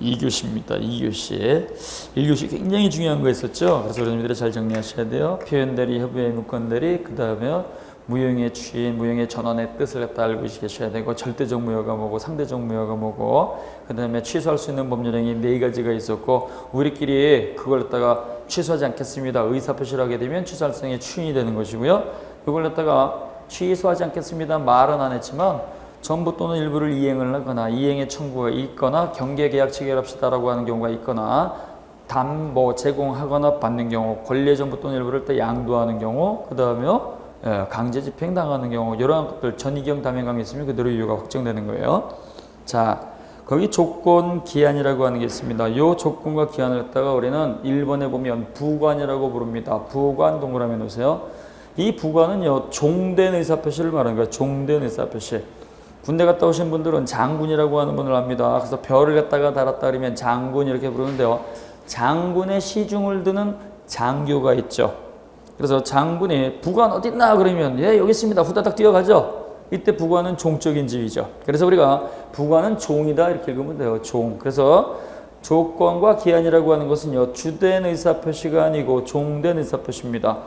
2교시입니다. 2교시. 1교시 굉장히 중요한 거 있었죠. 그래서 여러분들이 잘 정리하셔야 돼요. 표현대리, 협의의 문건대리, 그 다음에 무형의 주인, 무형의 전원의 뜻을 갖다 알고 계셔야 되고, 절대적 무효가 뭐고 상대적 무효가 뭐고, 그 다음에 취소할 수 있는 법률행위 4가지가 있었고, 우리끼리 그걸 갖다가 취소하지 않겠습니다. 의사표시를 하게 되면 취소할 수 있는 추인이 되는 것이고요. 이걸 갖다가 취소하지 않겠습니다. 말은 안 했지만 전부 또는 일부를 이행을 하거나 이행의 청구가 있거나 경계계약 체결합시다라고 하는 경우가 있거나 담보 제공하거나 받는 경우, 권리의 전부 또는 일부를 또 양도하는 경우, 그 다음에 강제 집행 당하는 경우, 이러한 것들 전이경 담행강이 있으면 그대로 유효가 확정되는 거예요. 자, 거기 조건 기한이라고 하는 게 있습니다. 이 조건과 기한을 갖다가 우리는 1번에 보면 부관이라고 부릅니다. 부관 동그라미 놓으세요. 이 부관은요, 종된 의사표시를 말하는 거예요. 종된 의사표시. 군대 갔다 오신 분들은 장군이라고 하는 분을 압니다. 그래서 별을 갖다가 달았다 그러면 장군 이렇게 부르는데요. 장군의 시중을 드는 장교가 있죠. 그래서 장군이 부관 어디 있나 그러면 예 여기 있습니다. 후다닥 뛰어가죠. 이때 부관은 종적인 지위죠. 그래서 우리가 부관은 종이다 이렇게 읽으면 돼요. 종. 그래서 조건과 기한이라고 하는 것은요, 주된 의사표시가 아니고 종된 의사표시입니다.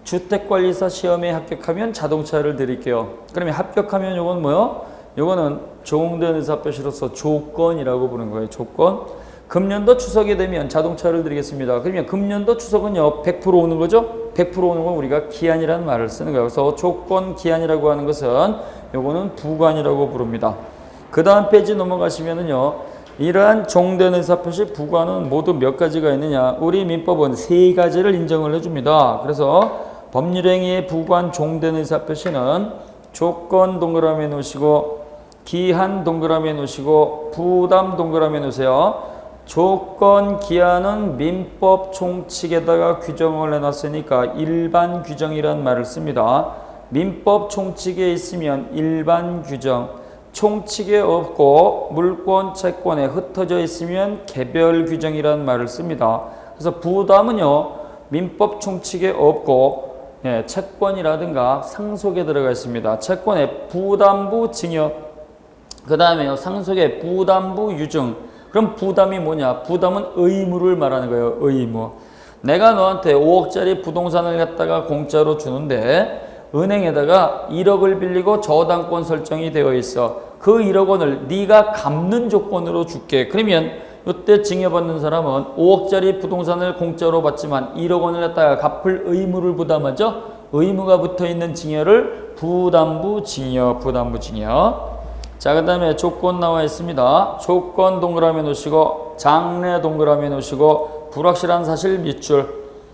주택관리사 시험에 합격하면 자동차를 드릴게요. 그러면 합격하면 요건 뭐요? 요거는 종된 의사표시로서 조건이라고 부르는 거예요. 조건. 금년도 추석이 되면 자동차를 드리겠습니다. 그러면 금년도 추석은요 100% 오는 거죠. 100% 오는 건 우리가 기한이라는 말을 쓰는 거예요. 그래서 조건 기한이라고 하는 것은 요거는 부관이라고 부릅니다. 그 다음 페이지 넘어가시면은요, 이러한 종된 의사표시 부관은 모두 몇 가지가 있느냐? 우리 민법은 3가지를 인정을 해줍니다. 그래서 법률행위의 부관 종된 의사표시는 조건 동그라미 놓으시고, 기한 동그라미 놓으시고, 부담 동그라미 놓으세요. 조건 기한은 민법 총칙에다가 규정을 해놨으니까 일반 규정이란 말을 씁니다. 민법 총칙에 있으면 일반 규정, 총칙에 없고 물권, 채권에 흩어져 있으면 개별 규정이란 말을 씁니다. 그래서 부담은요, 민법 총칙에 없고 채권이라든가 상속에 들어가 있습니다. 채권에 부담부 증여, 그 다음에요 상속에 부담부 유증. 그럼 부담이 뭐냐? 부담은 의무를 말하는 거예요. 의무. 내가 너한테 5억짜리 부동산을 갖다가 공짜로 주는데 은행에다가 1억을 빌리고 저당권 설정이 되어 있어. 그 1억 원을 네가 갚는 조건으로 줄게. 그러면 이때 증여받는 사람은 5억짜리 부동산을 공짜로 받지만 1억 원을 갖다가 갚을 의무를 부담하죠. 의무가 붙어있는 증여를 부담부 증여, 부담부 증여. 자, 그 다음에 조건 나와 있습니다. 조건 동그라미 놓으시고, 장래 동그라미 놓으시고, 불확실한 사실 밑줄.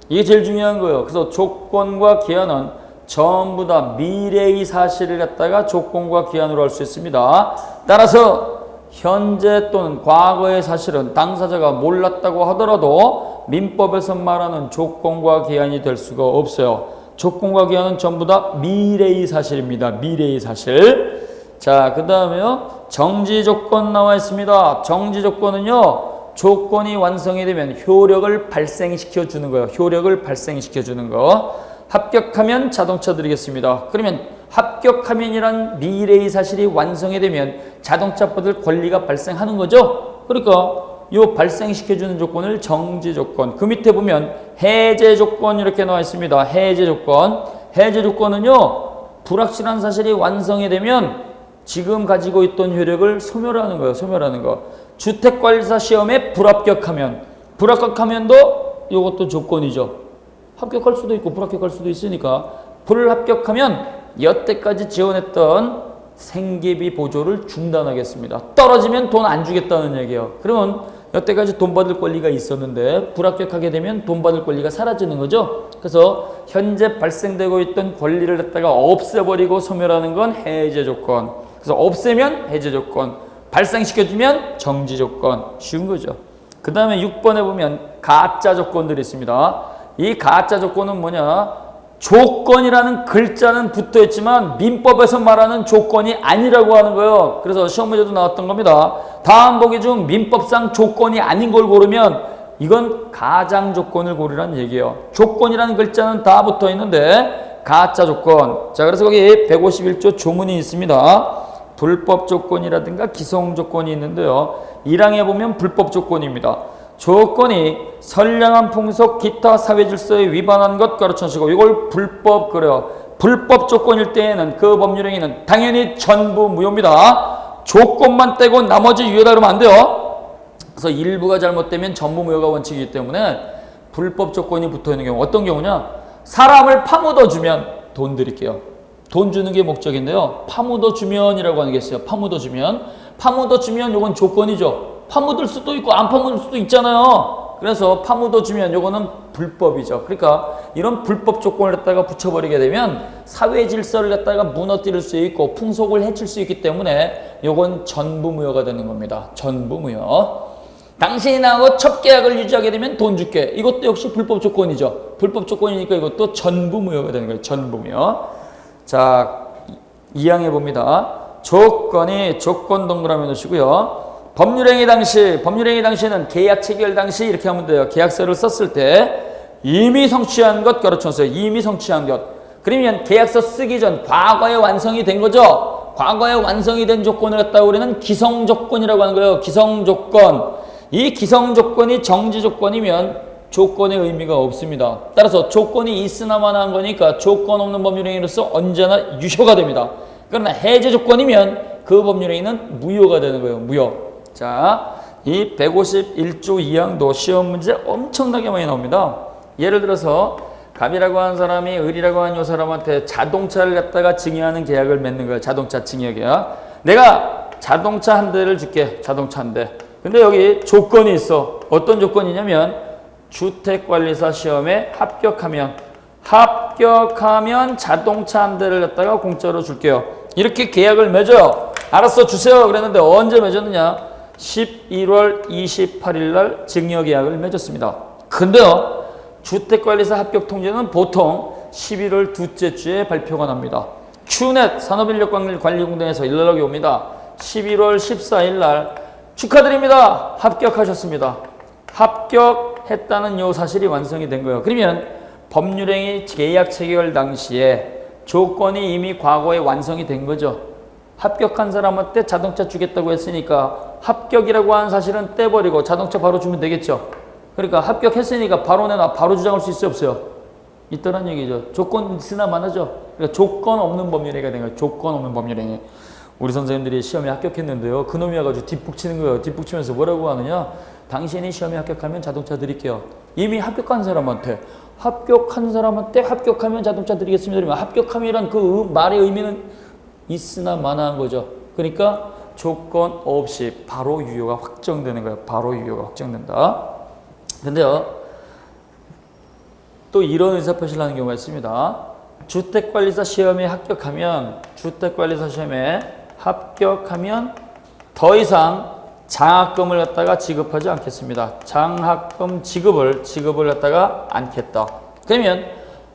이게 제일 중요한 거예요. 그래서 조건과 기한은 전부 다 미래의 사실을 갖다가 조건과 기한으로 할 수 있습니다. 따라서 현재 또는 과거의 사실은 당사자가 몰랐다고 하더라도 민법에서 말하는 조건과 기한이 될 수가 없어요. 조건과 기한은 전부 다 미래의 사실입니다. 미래의 사실. 자, 그 다음에요, 정지 조건 나와 있습니다. 정지 조건은요, 조건이 완성이 되면 효력을 발생시켜 주는 거예요. 효력을 발생시켜 주는 거. 합격하면 자동차 드리겠습니다. 그러면 합격하면이란 미래의 사실이 완성이 되면 자동차 받을 권리가 발생하는 거죠. 그러니까 요 발생시켜 주는 조건을 정지 조건. 그 밑에 보면 해제 조건 이렇게 나와 있습니다. 해제 조건. 해제 조건은요, 불확실한 사실이 완성이 되면 지금 가지고 있던 효력을 소멸하는 거예요. 소멸하는 거. 주택관리사 시험에 불합격하면도 이것도 조건이죠. 합격할 수도 있고 불합격할 수도 있으니까 불합격하면 여태까지 지원했던 생계비 보조를 중단하겠습니다. 떨어지면 돈 안 주겠다는 얘기예요. 그러면 여태까지 돈 받을 권리가 있었는데 불합격하게 되면 돈 받을 권리가 사라지는 거죠. 그래서 현재 발생되고 있던 권리를 갖다가 없애버리고 소멸하는 건 해제 조건. 그래서 없애면 해제 조건, 발생시켜주면 정지 조건. 쉬운 거죠. 그 다음에 6번에 보면 가짜 조건들이 있습니다. 이 가짜 조건은 뭐냐? 조건이라는 글자는 붙어있지만 민법에서 말하는 조건이 아니라고 하는 거예요. 그래서 시험 문제도 나왔던 겁니다. 다음 보기 중 민법상 조건이 아닌 걸 고르면 이건 가장 조건을 고르라는 얘기예요. 조건이라는 글자는 다 붙어있는데 가짜 조건. 자, 그래서 거기 151조 조문이 있습니다. 불법 조건이라든가 기성 조건이 있는데요. 1항에 보면 불법 조건입니다. 조건이 선량한 풍속, 기타 사회 질서에 위반한 것 가르쳐주시고 이걸 불법 그래요. 불법 조건일 때에는 그 법률행위는 당연히 전부 무효입니다. 조건만 떼고 나머지 유효다 그러면 안 돼요. 그래서 일부가 잘못되면 전부 무효가 원칙이기 때문에 불법 조건이 붙어있는 경우 어떤 경우냐? 사람을 파묻어주면 돈 드릴게요. 돈 주는 게 목적인데요. 파묻어주면이라고 하는 게 있어요. 파묻어주면 요건 조건이죠. 파묻을 수도 있고 안 파묻을 수도 있잖아요. 그래서 파묻어주면 요거는 불법이죠. 그러니까 이런 불법 조건을 갖다가 붙여버리게 되면 사회 질서를 갖다가 무너뜨릴 수 있고 풍속을 해칠 수 있기 때문에 요건 전부 무효가 되는 겁니다. 전부 무효. 당신이 나하고 첫 계약을 유지하게 되면 돈 줄게. 이것도 역시 불법 조건이죠. 불법 조건이니까 이것도 전부 무효가 되는 거예요. 전부 무효. 자, 2항에 봅니다. 조건이 조건 동그라미 놓으시고요. 법률행위 당시에는 계약 체결 당시 이렇게 하면 돼요. 계약서를 썼을 때 이미 성취한 것 가르쳐줬어요. 이미 성취한 것. 그러면 계약서 쓰기 전 과거에 완성이 된 거죠. 과거에 완성이 된 조건을 갖다가 우리는 기성조건이라고 하는 거예요. 기성조건. 이 기성조건이 정지조건이면 조건의 의미가 없습니다. 따라서 조건이 있으나마나 한 거니까 조건 없는 법률행위로서 언제나 유효가 됩니다. 그러나 해제 조건이면 그 법률행위는 무효가 되는 거예요. 무효. 자, 이 151조 2항도 시험 문제 엄청나게 많이 나옵니다. 예를 들어서 갑이라고 하는 사람이 을이라고 하는 요 사람한테 자동차를 갖다가 증여하는 계약을 맺는 거예요. 자동차 증여 계약. 내가 자동차 한 대를 줄게. 자동차 한 대. 근데 여기 조건이 있어. 어떤 조건이냐면 주택관리사 시험에 합격하면 자동차 한 대를 갖다가 공짜로 줄게요. 이렇게 계약을 맺어요. 알았어 주세요 그랬는데 언제 맺었느냐? 11월 28일 날 증여계약을 맺었습니다. 근데요 주택관리사 합격 통지는 보통 11월 둘째 주에 발표가 납니다. 큐넷 산업인력관리공단에서 연락이 옵니다. 11월 14일 날 축하드립니다. 합격하셨습니다. 합격했다는 요 사실이 완성이 된 거예요. 그러면 법률행위 계약 체결 당시에 조건이 이미 과거에 완성이 된 거죠. 합격한 사람한테 자동차 주겠다고 했으니까 합격이라고 하는 사실은 떼버리고 자동차 바로 주면 되겠죠. 그러니까 합격했으니까 바로 내놔 바로 주장할 수 있어요 없어요? 있다는 얘기죠. 조건 있으나 마나죠. 그러니까 조건 없는 법률행위가 된 거예요. 조건 없는 법률행위. 우리 선생님들이 시험에 합격했는데요. 그놈이 와가지고 뒷북 치는 거예요. 뒷북 치면서 뭐라고 하느냐. 당신이 시험에 합격하면 자동차 드릴게요. 이미 합격한 사람한테 합격하면 자동차 드리겠습니다. 그러면 합격함이란 그 말의 의미는 있으나 마나한 거죠. 그러니까 조건 없이 바로 유효가 확정되는 거예요. 바로 유효가 확정된다. 근데요. 또 이런 의사표시를 하는 경우가 있습니다. 주택관리사 시험에 합격하면 더 이상 장학금을 갖다가 지급하지 않겠습니다. 장학금 지급을 갖다가 않겠다. 그러면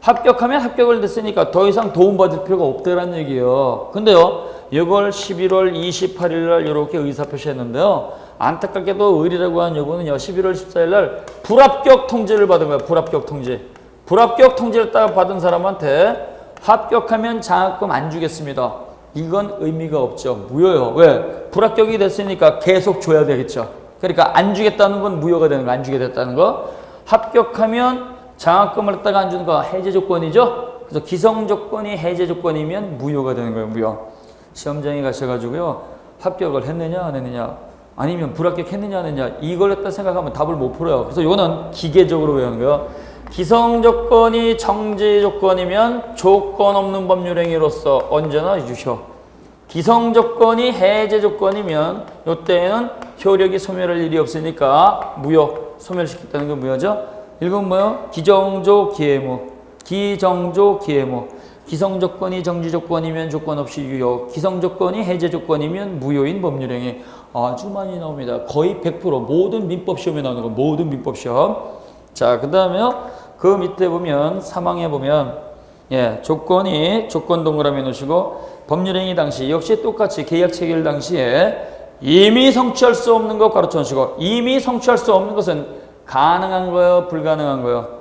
합격하면 합격을 됐으니까 더 이상 도움받을 필요가 없다라는 얘기예요. 근데요, 이걸 11월 28일 날 이렇게 의사표시했는데요. 안타깝게도 을이라고 하는 요거는요, 11월 14일 날 불합격 통지를 받은 거예요. 불합격 통지. 불합격 통지를 딱 받은 사람한테 합격하면 장학금 안 주겠습니다. 이건 의미가 없죠. 무효요. 왜? 불합격이 됐으니까 계속 줘야 되겠죠. 그러니까 안 주겠다는 건 무효가 되는 거, 안 주게 됐다는 거. 합격하면 장학금을 갖다가 안 주는 거 해제 조건이죠. 그래서 기성 조건이 해제 조건이면 무효가 되는 거예요. 무효. 시험장에 가셔가지고요. 합격을 했느냐 안 했느냐 아니면 불합격했느냐 안 했느냐 이걸 갖다 생각하면 답을 못 풀어요. 그래서 이거는 기계적으로 외우는 거예요. 기성 조건이 정지 조건이면 조건 없는 법률행위로서 언제나 유효. 기성 조건이 해제 조건이면 이때에는 효력이 소멸할 일이 없으니까 무효. 소멸시켰다는 건 무효죠. 읽으면 뭐요? 기정조 기해무. 기정조 기해무. 기성 조건이 정지 조건이면 조건 없이 유효. 기성 조건이 해제 조건이면 무효인 법률행위. 아주 많이 나옵니다. 거의 100% 모든 민법 시험에 나오는 거. 모든 민법 시험. 자, 그 다음에요. 그 밑에 보면 3항에 보면 조건 동그라미 놓으시고 법률행위 당시 역시 똑같이 계약 체결 당시에 이미 성취할 수 없는 것 가르쳐 주시고 이미 성취할 수 없는 것은 가능한 거예요, 불가능한 거예요?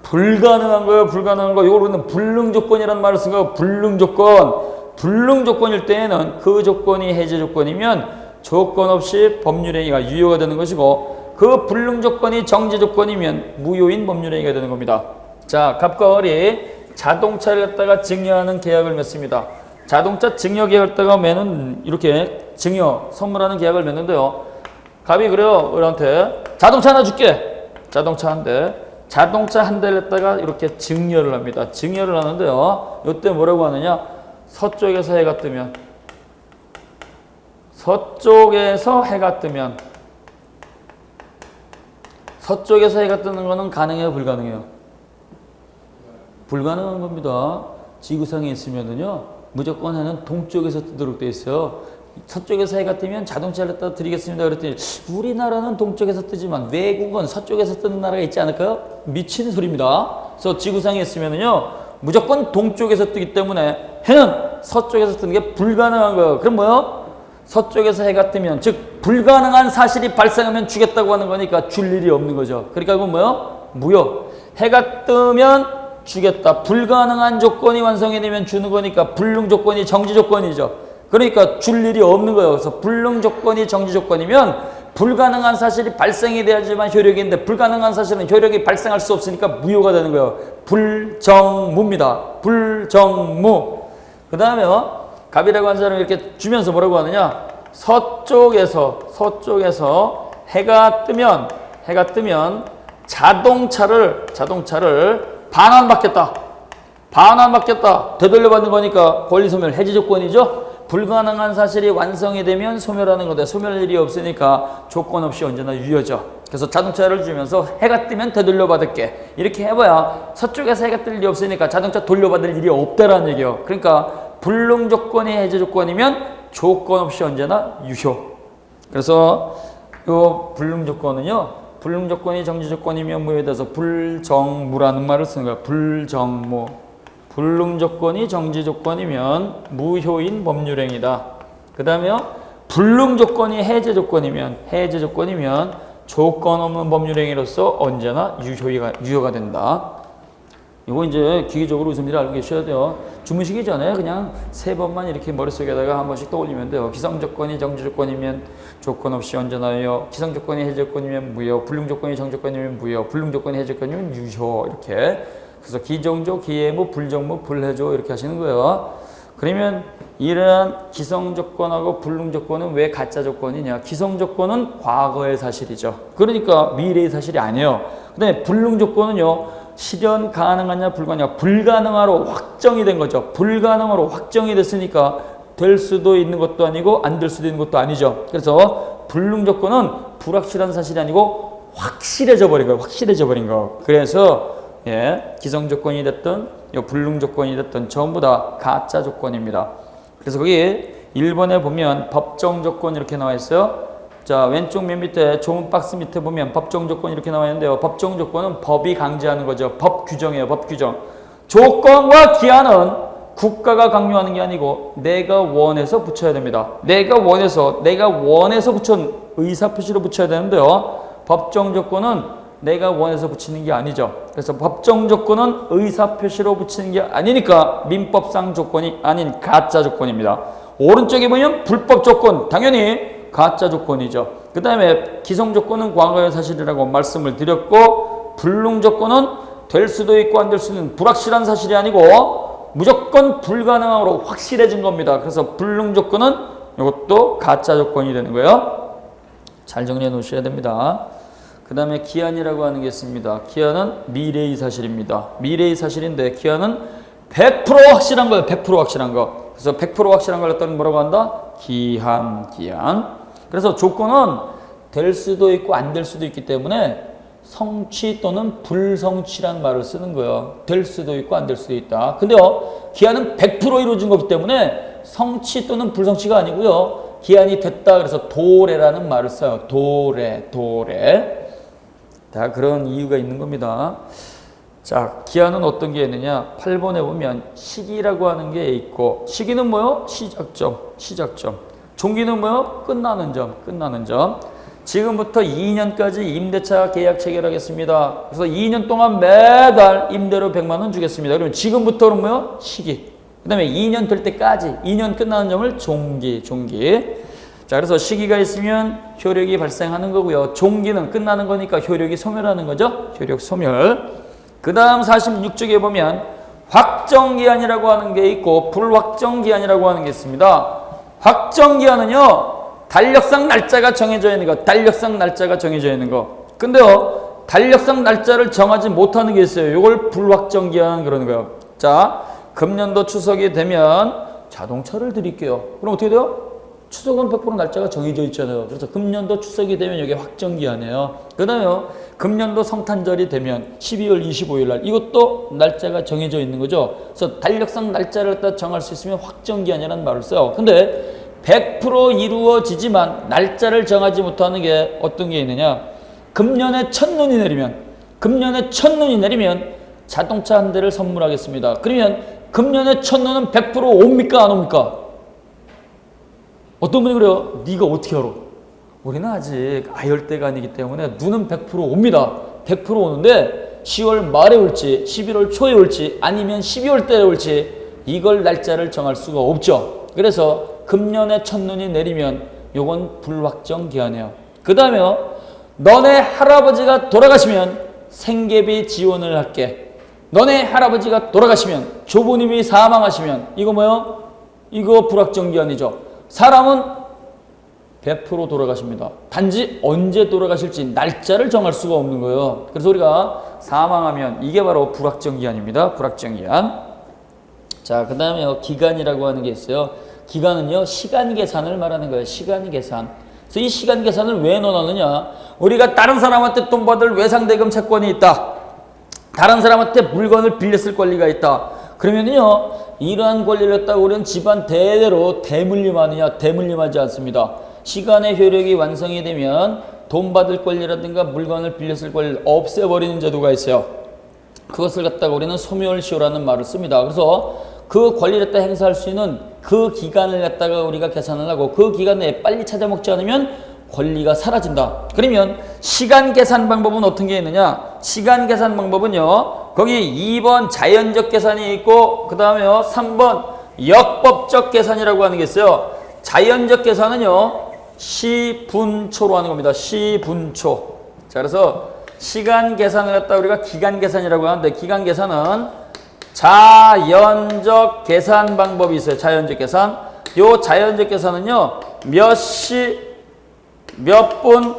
불가능한 거예요, 불가능한 거. 이걸 우리는 불능 조건이라는 말을 쓴 거예요. 불능 조건. 불능 조건일 때에는 그 조건이 해제 조건이면 조건 없이 법률행위가 유효가 되는 것이고 그 불능 조건이 정지 조건이면 무효인 법률행위가 되는 겁니다. 자, 갑과 을이 자동차를 갖다가 증여하는 계약을 맺습니다. 자동차 증여 계약을 갖다가 매는 이렇게 증여 선물하는 계약을 맺는데요. 갑이 그래요. 을한테 자동차 하나 줄게. 자동차 한 대. 자동차 한 대를 갖다가 이렇게 증여를 합니다. 증여를 하는데요. 이때 뭐라고 하느냐? 서쪽에서 해가 뜨면 서쪽에서 해가 뜨면 서쪽에서 해가 뜨는 거는 가능해요? 불가능해요? 불가능한 겁니다. 지구상에 있으면은요 무조건 해는 동쪽에서 뜨도록 돼 있어요. 서쪽에서 해가 뜨면 자동차를 갖다 드리겠습니다. 그랬더니 우리나라는 동쪽에서 뜨지만 외국은 서쪽에서 뜨는 나라가 있지 않을까요? 미치는 소리입니다. 그래서 지구상에 있으면은요 무조건 동쪽에서 뜨기 때문에 해는 서쪽에서 뜨는 게 불가능한 거예요. 그럼 뭐요? 서쪽에서 해가 뜨면 즉 불가능한 사실이 발생하면 주겠다고 하는 거니까 줄 일이 없는 거죠. 그러니까 이건 뭐요? 무효. 해가 뜨면 주겠다. 불가능한 조건이 완성이 되면 주는 거니까 불능 조건이 정지 조건이죠. 그러니까 줄 일이 없는 거예요. 그래서 불능 조건이 정지 조건이면 불가능한 사실이 발생이 돼야지만 효력이 있는데 불가능한 사실은 효력이 발생할 수 없으니까 무효가 되는 거예요. 불정무입니다. 불정무. 그 다음에 갑이라고 하는 사람이 이렇게 주면서 뭐라고 하느냐? 서쪽에서 해가 뜨면 자동차를 반환받겠다. 되돌려받는 거니까 권리소멸 해지 조건이죠. 불가능한 사실이 완성이 되면 소멸하는 건데 소멸 일이 없으니까 조건 없이 언제나 유효죠. 그래서 자동차를 주면서 해가 뜨면 되돌려받을게. 이렇게 해봐야 서쪽에서 해가 뜰 일이 없으니까 자동차 돌려받을 일이 없다라는 얘기예요. 그러니까 불능 조건이 해제 조건이면 조건 없이 언제나 유효. 그래서 이 불능 조건은요. 불능 조건이 정지 조건이면 무효에 대해서 불정무라는 말을 쓰는 거예요. 불정무. 불능 조건이 정지 조건이면 무효인 법률행위다. 그 다음에 불능 조건이 해제 조건이면 조건 없는 법률행위로서 언제나 유효가 된다. 이거 이제 기계적으로 우선미리 알고 계셔야 돼요. 주무시기 전에 그냥 3번만 이렇게 머릿속에다가 한 번씩 떠올리면 돼요. 기성조건이 정지조건이면 조건 없이 언제나 유효, 기성조건이 해제조건이면 무효, 불능조건이 정지조건이면 무효, 불능조건이 해제조건이면 유효. 이렇게. 그래서 기정조, 기해무, 불정무, 불해조 이렇게 하시는 거예요. 그러면 이러한 기성조건하고 불능조건은 왜 가짜 조건이냐? 기성조건은 과거의 사실이죠. 그러니까 미래의 사실이 아니에요. 근데 불능조건은요. 실현 가능하냐 불가능하냐 불가능하로 확정이 된 거죠. 불가능하로 확정이 됐으니까 될 수도 있는 것도 아니고 안 될 수도 있는 것도 아니죠. 그래서 불능 조건은 불확실한 사실이 아니고 확실해져 버린 거예요. 그래서 기성 조건이 됐든 불능 조건이 됐든 전부 다 가짜 조건입니다. 그래서 거기 1번에 보면 법정 조건 이렇게 나와 있어요. 자, 왼쪽 맨 밑에 좁은 박스 밑에 보면 법정 조건 이렇게 나와 있는데요. 법정 조건은 법이 강제하는 거죠. 법 규정이에요. 법 규정. 조건과 기한은 국가가 강요하는 게 아니고 내가 원해서 붙여야 됩니다. 내가 원해서 붙인 의사표시로 붙여야 되는데요. 법정 조건은 내가 원해서 붙이는 게 아니죠. 그래서 법정 조건은 의사표시로 붙이는 게 아니니까 민법상 조건이 아닌 가짜 조건입니다. 오른쪽에 보면 불법 조건 당연히 가짜 조건이죠. 그 다음에 기성 조건은 과거의 사실이라고 말씀을 드렸고 불능 조건은 될 수도 있고 안 될 수도 있는 불확실한 사실이 아니고 무조건 불가능함으로 확실해진 겁니다. 그래서 불능 조건은 이것도 가짜 조건이 되는 거예요. 잘 정리해 놓으셔야 됩니다. 그 다음에 기한이라고 하는 게 있습니다. 기한은 미래의 사실입니다. 미래의 사실인데 기한은 100% 확실한 거예요. 100% 확실한 거. 그래서 100% 확실한 걸 갖다가 뭐라고 한다? 기한. 그래서 조건은 될 수도 있고 안 될 수도 있기 때문에 성취 또는 불성취란 말을 쓰는 거예요. 될 수도 있고 안 될 수도 있다. 근데요, 기한은 100% 이루어진 거기 때문에 성취 또는 불성취가 아니고요. 기한이 됐다 그래서 도래라는 말을 써요. 도래. 다 그런 이유가 있는 겁니다. 자, 기한은 어떤 게 있느냐? 8번에 보면 시기라고 하는 게 있고 시기는 뭐요? 시작점. 종기는 뭐요? 끝나는 점. 지금부터 2년까지 임대차 계약 체결하겠습니다. 그래서 2년 동안 매달 임대료 100만 원 주겠습니다. 그러면 지금부터는 뭐요? 시기. 그 다음에 2년 될 때까지 2년 끝나는 점을 종기. 자, 그래서 시기가 있으면 효력이 발생하는 거고요. 종기는 끝나는 거니까 효력이 소멸하는 거죠. 효력 소멸. 그 다음 46쪽에 보면 확정기한이라고 하는 게 있고 불확정기한이라고 하는 게 있습니다. 확정기한은요, 달력상 날짜가 정해져 있는 거, 달력상 날짜가 정해져 있는 거. 근데요, 달력상 날짜를 정하지 못하는 게 있어요. 이걸 불확정기한 그러는 거예요. 자, 금년도 추석이 되면 자동차를 드릴게요. 그럼 어떻게 돼요? 추석은 100% 날짜가 정해져 있잖아요. 그래서 금년도 추석이 되면 이게 확정기한이에요. 그 다음에 금년도 성탄절이 되면 12월 25일 날 이것도 날짜가 정해져 있는 거죠. 그래서 달력상 날짜를 갖다 정할 수 있으면 확정기한이라는 말을 써요. 근데 100% 이루어지지만 날짜를 정하지 못하는 게 어떤 게 있느냐. 금년에 첫눈이 내리면 자동차 한 대를 선물하겠습니다. 그러면 금년에 첫눈은 100% 옵니까 안 옵니까? 어떤 분이 그래요? 네가 어떻게 알아? 우리는 아직 아열대가 아니기 때문에 눈은 100% 옵니다. 100% 오는데 10월 말에 올지 11월 초에 올지 아니면 12월 달에 올지 이걸 날짜를 정할 수가 없죠. 그래서 금년에 첫눈이 내리면 요건 불확정기한이에요. 그 다음에 너네 할아버지가 돌아가시면 생계비 지원을 할게. 너네 할아버지가 돌아가시면 조부님이 사망하시면 이거 뭐요? 이거 불확정기한이죠. 사람은 100% 돌아가십니다. 단지 언제 돌아가실지 날짜를 정할 수가 없는 거예요. 그래서 우리가 사망하면 이게 바로 불확정기한입니다. 불확정기한. 자, 그 다음에 기간이라고 하는 게 있어요. 기간은요, 시간 계산을 말하는 거예요. 시간 계산. 그래서 이 시간 계산을 왜 넣어놨느냐. 우리가 다른 사람한테 돈 받을 외상대금 채권이 있다. 다른 사람한테 물건을 빌렸을 권리가 있다. 그러면요, 이러한 권리를 갖다가 우리는 집안 대대로 대물림하느냐, 대물림하지 않습니다. 시간의 효력이 완성이 되면 돈 받을 권리라든가 물건을 빌렸을 권리를 없애버리는 제도가 있어요. 그것을 갖다가 우리는 소멸시효라는 말을 씁니다. 그래서 그 권리를 갖다 행사할 수 있는 그 기간을 갖다가 우리가 계산을 하고 그 기간 내에 빨리 찾아먹지 않으면 권리가 사라진다. 그러면 시간 계산 방법은 어떤 게 있느냐? 시간 계산 방법은요, 거기 2번 자연적 계산이 있고 그 다음에 3번 역법적 계산이라고 하는 게 있어요. 자연적 계산은요, 시분초로 하는 겁니다. 시분초. 자, 그래서 시간 계산을 갖다 우리가 기간 계산이라고 하는데, 기간 계산은 자연적 계산 방법이 있어요. 자연적 계산. 요 자연적 계산은요, 몇 시, 몇 분,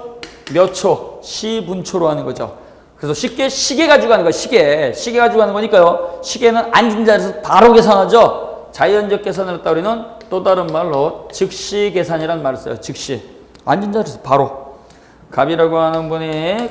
몇 초, 시분초로 하는 거죠. 그래서 쉽게 시계 가지고 하는 거예요. 시계 가지고 하는 거니까요. 시계는 앉은 자리에서 바로 계산하죠. 자연적 계산을 갖다 우리는 또 다른 말로 즉시 계산이라는 말을 써요. 즉시. 앉은 자리에서 바로. 갑이라고 하는 분이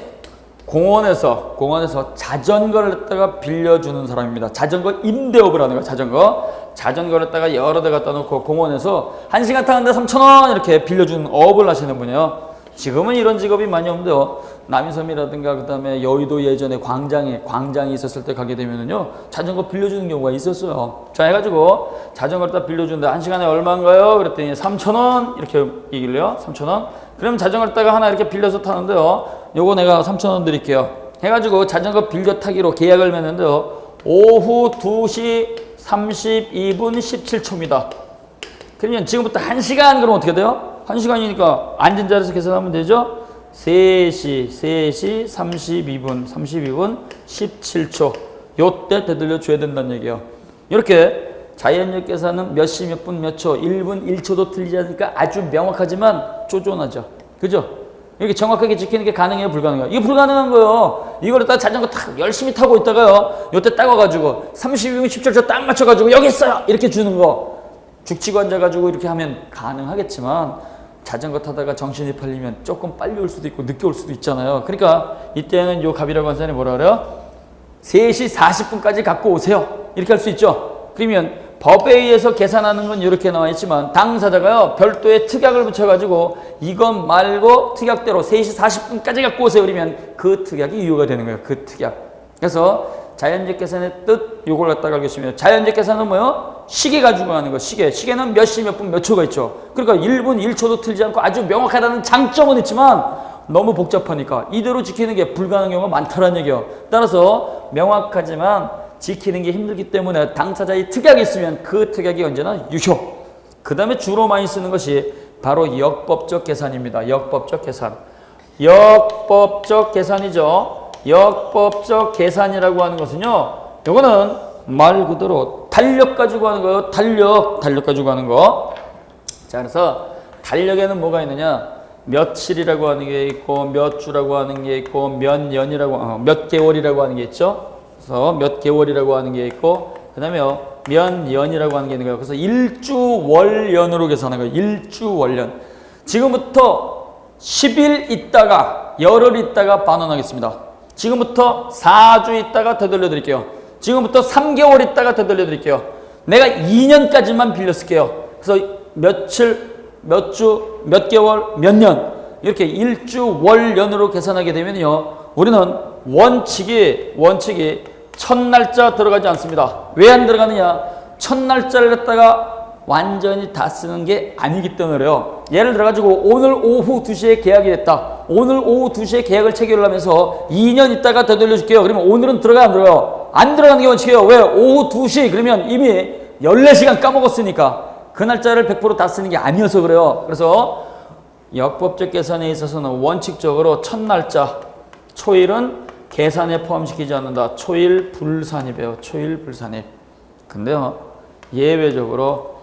공원에서 자전거를 갖다가 빌려주는 사람입니다. 자전거 임대업을 하는 거예요. 자전거를 갖다가 여러 대 갖다 놓고 공원에서 1시간 타는데 3,000원 이렇게 빌려주는 업을 하시는 분이에요. 지금은 이런 직업이 많이 없는데요. 남이섬이라든가 그다음에 여의도 예전에 광장이 있었을 때 가게 되면은요, 자전거 빌려주는 경우가 있었어요. 자, 해가지고 자전거를 딱 빌려주는데 1시간에 얼마인가요? 그랬더니 3,000원 이렇게 얘기를 해요. 3,000원. 그럼 자전거를 따가 하나 이렇게 빌려서 타는데요, 요거 내가 3,000원 드릴게요. 해가지고 자전거 빌려 타기로 계약을 맺는데요, 오후 2시 32분 17초입니다. 그러면 지금부터 1시간 그러면 어떻게 돼요? 1시간이니까 앉은 자리에서 계산하면 되죠? 3시 32분 17초. 요때 되돌려 줘야 된다는 얘기예요. 이렇게 자연적 계산은 몇 시, 몇 분, 몇 초, 1분, 1초도 틀리지 않으니까 아주 명확하지만 쪼존하죠. 그죠? 이렇게 정확하게 지키는 게 가능해요, 불가능해요? 이게 불가능한 거예요. 이걸 딱 자전거 탁 열심히 타고 있다가요, 요때 딱 와가지고 32분 17초 딱 맞춰가지고 여기 있어요! 이렇게 주는 거. 죽치고 앉아가지고 이렇게 하면 가능하겠지만 자전거 타다가 정신이 팔리면 조금 빨리 올 수도 있고 늦게 올 수도 있잖아요. 그러니까 이때는 요 갑이라고 하는 사람이 뭐라 그래요? 3시 40분까지 갖고 오세요. 이렇게 할 수 있죠. 그러면 법에 의해서 계산하는 건 이렇게 나와 있지만 당사자가요, 별도의 특약을 붙여가지고 이것 말고 특약대로 3시 40분까지 갖고 오세요. 그러면 그 특약이 유효가 되는 거예요. 그 특약. 그래서 자연적 계산의 뜻, 요걸 갖다가 알겠습니다. 자연적 계산은 뭐요? 시계 가지고 하는 거. 시계는 몇 시, 몇 분, 몇 초가 있죠. 그러니까 1분, 1초도 틀리지 않고 아주 명확하다는 장점은 있지만 너무 복잡하니까 이대로 지키는 게 불가능한 경우가 많다는 얘기예요. 따라서 명확하지만 지키는 게 힘들기 때문에 당사자의 특약이 있으면 그 특약이 언제나 유효. 그 다음에 주로 많이 쓰는 것이 바로 역법적 계산입니다. 역법적 계산. 역법적 계산이죠. 역법적 계산이라고 하는 것은요, 요거는 말 그대로 달력 가지고 하는 거예요. 달력 가지고 하는 거. 자, 그래서 달력에는 뭐가 있느냐? 며칠이라고 하는 게 있고, 몇 주라고 하는 게 있고, 몇 년이라고, 몇 개월이라고 하는 게 있죠. 그래서 몇 개월이라고 하는 게 있고, 그 다음에 몇 년이라고 하는 게 있는 거예요. 그래서 일주월년으로 계산하는 거예요. 일주월년. 지금부터 10일 있다가, 열흘 있다가 반환하겠습니다. 지금부터 4주 있다가 되돌려 드릴게요. 지금부터 3개월 있다가 되돌려 드릴게요. 내가 2년까지만 빌렸을게요. 그래서 며칠, 몇 주, 몇 개월, 몇 년 이렇게 일주월년으로 계산하게 되면요, 우리는 원칙이 첫날짜 들어가지 않습니다. 왜 안 들어가느냐? 첫날짜를 갖다가 완전히 다 쓰는 게 아니기 때문에요. 예를 들어 가지고 오늘 오후 2시에 계약이 됐다. 오늘 오후 2시에 계약을 체결하면서 2년 있다가 되돌려 줄게요. 그러면 오늘은 들어가 안 들어가요? 안 들어가는 게 원칙이에요. 왜? 오후 2시 그러면 이미 14시간 까먹었으니까 그 날짜를 100% 다 쓰는 게 아니어서 그래요. 그래서 역법적 계산에 있어서는 원칙적으로 첫날짜, 초일은 계산에 포함시키지 않는다. 초일 불산입이에요. 초일 불산입. 근데요, 예외적으로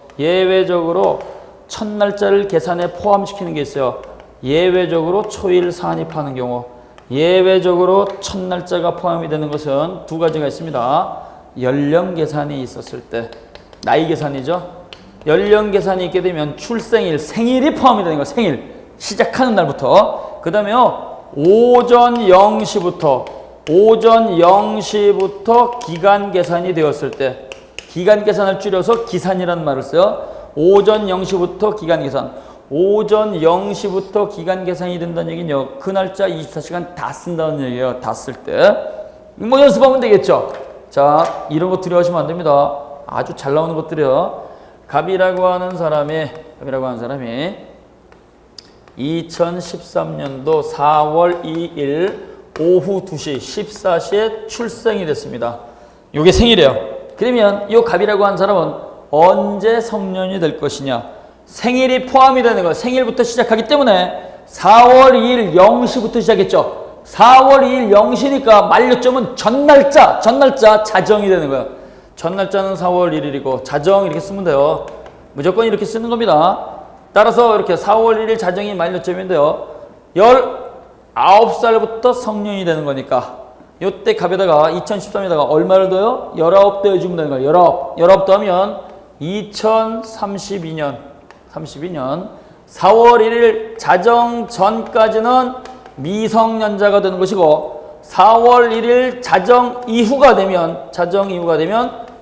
첫날짜를 계산에 포함시키는 게 있어요. 예외적으로 초일 산입하는 경우, 예외적으로 첫날짜가 포함이 되는 것은 두 가지가 있습니다. 연령 계산이 있었을 때, 나이 계산이죠. 연령 계산이 있게 되면 출생일, 생일이 포함이 되는 거예요. 생일. 시작하는 날부터. 그 다음에요, 오전 0시부터 기간 계산이 되었을 때, 기간 계산을 줄여서 기산이라는 말을 써요. 오전 0시부터 기간 계산. 오전 0시부터 기간 계산이 된다는 얘기는요, 그 날짜 24시간 다 쓴다는 얘기예요. 다 쓸 때. 뭐 연습하면 되겠죠. 자, 이런 거 두려워하시면 안 됩니다. 아주 잘 나오는 것들이요. 갑이라고 하는 사람이 2013년도 4월 2일 오후 2시 14시에 출생이 됐습니다. 이게 생일이에요. 그러면 이 갑이라고 하는 사람은 언제 성년이 될 것이냐? 생일이 포함이 되는 거예요. 생일부터 시작하기 때문에 4월 2일 0시부터 시작했죠. 4월 2일 0시니까 만료점은 전날짜 자정이 되는 거예요. 전날짜는 4월 1일이고 자정 이렇게 쓰면 돼요. 무조건 이렇게 쓰는 겁니다. 따라서 이렇게 4월 1일 자정이 만료점인데요. 19살부터 성년이 되는 거니까 요때 갑에다가 2013에다가 얼마를 더요? 19 더해주면 되는 거예요. 19 더하면 2032년 4월 1일 자정 전까지는 미성년자가 되는 것이고 4월 1일 자정 이후가 되면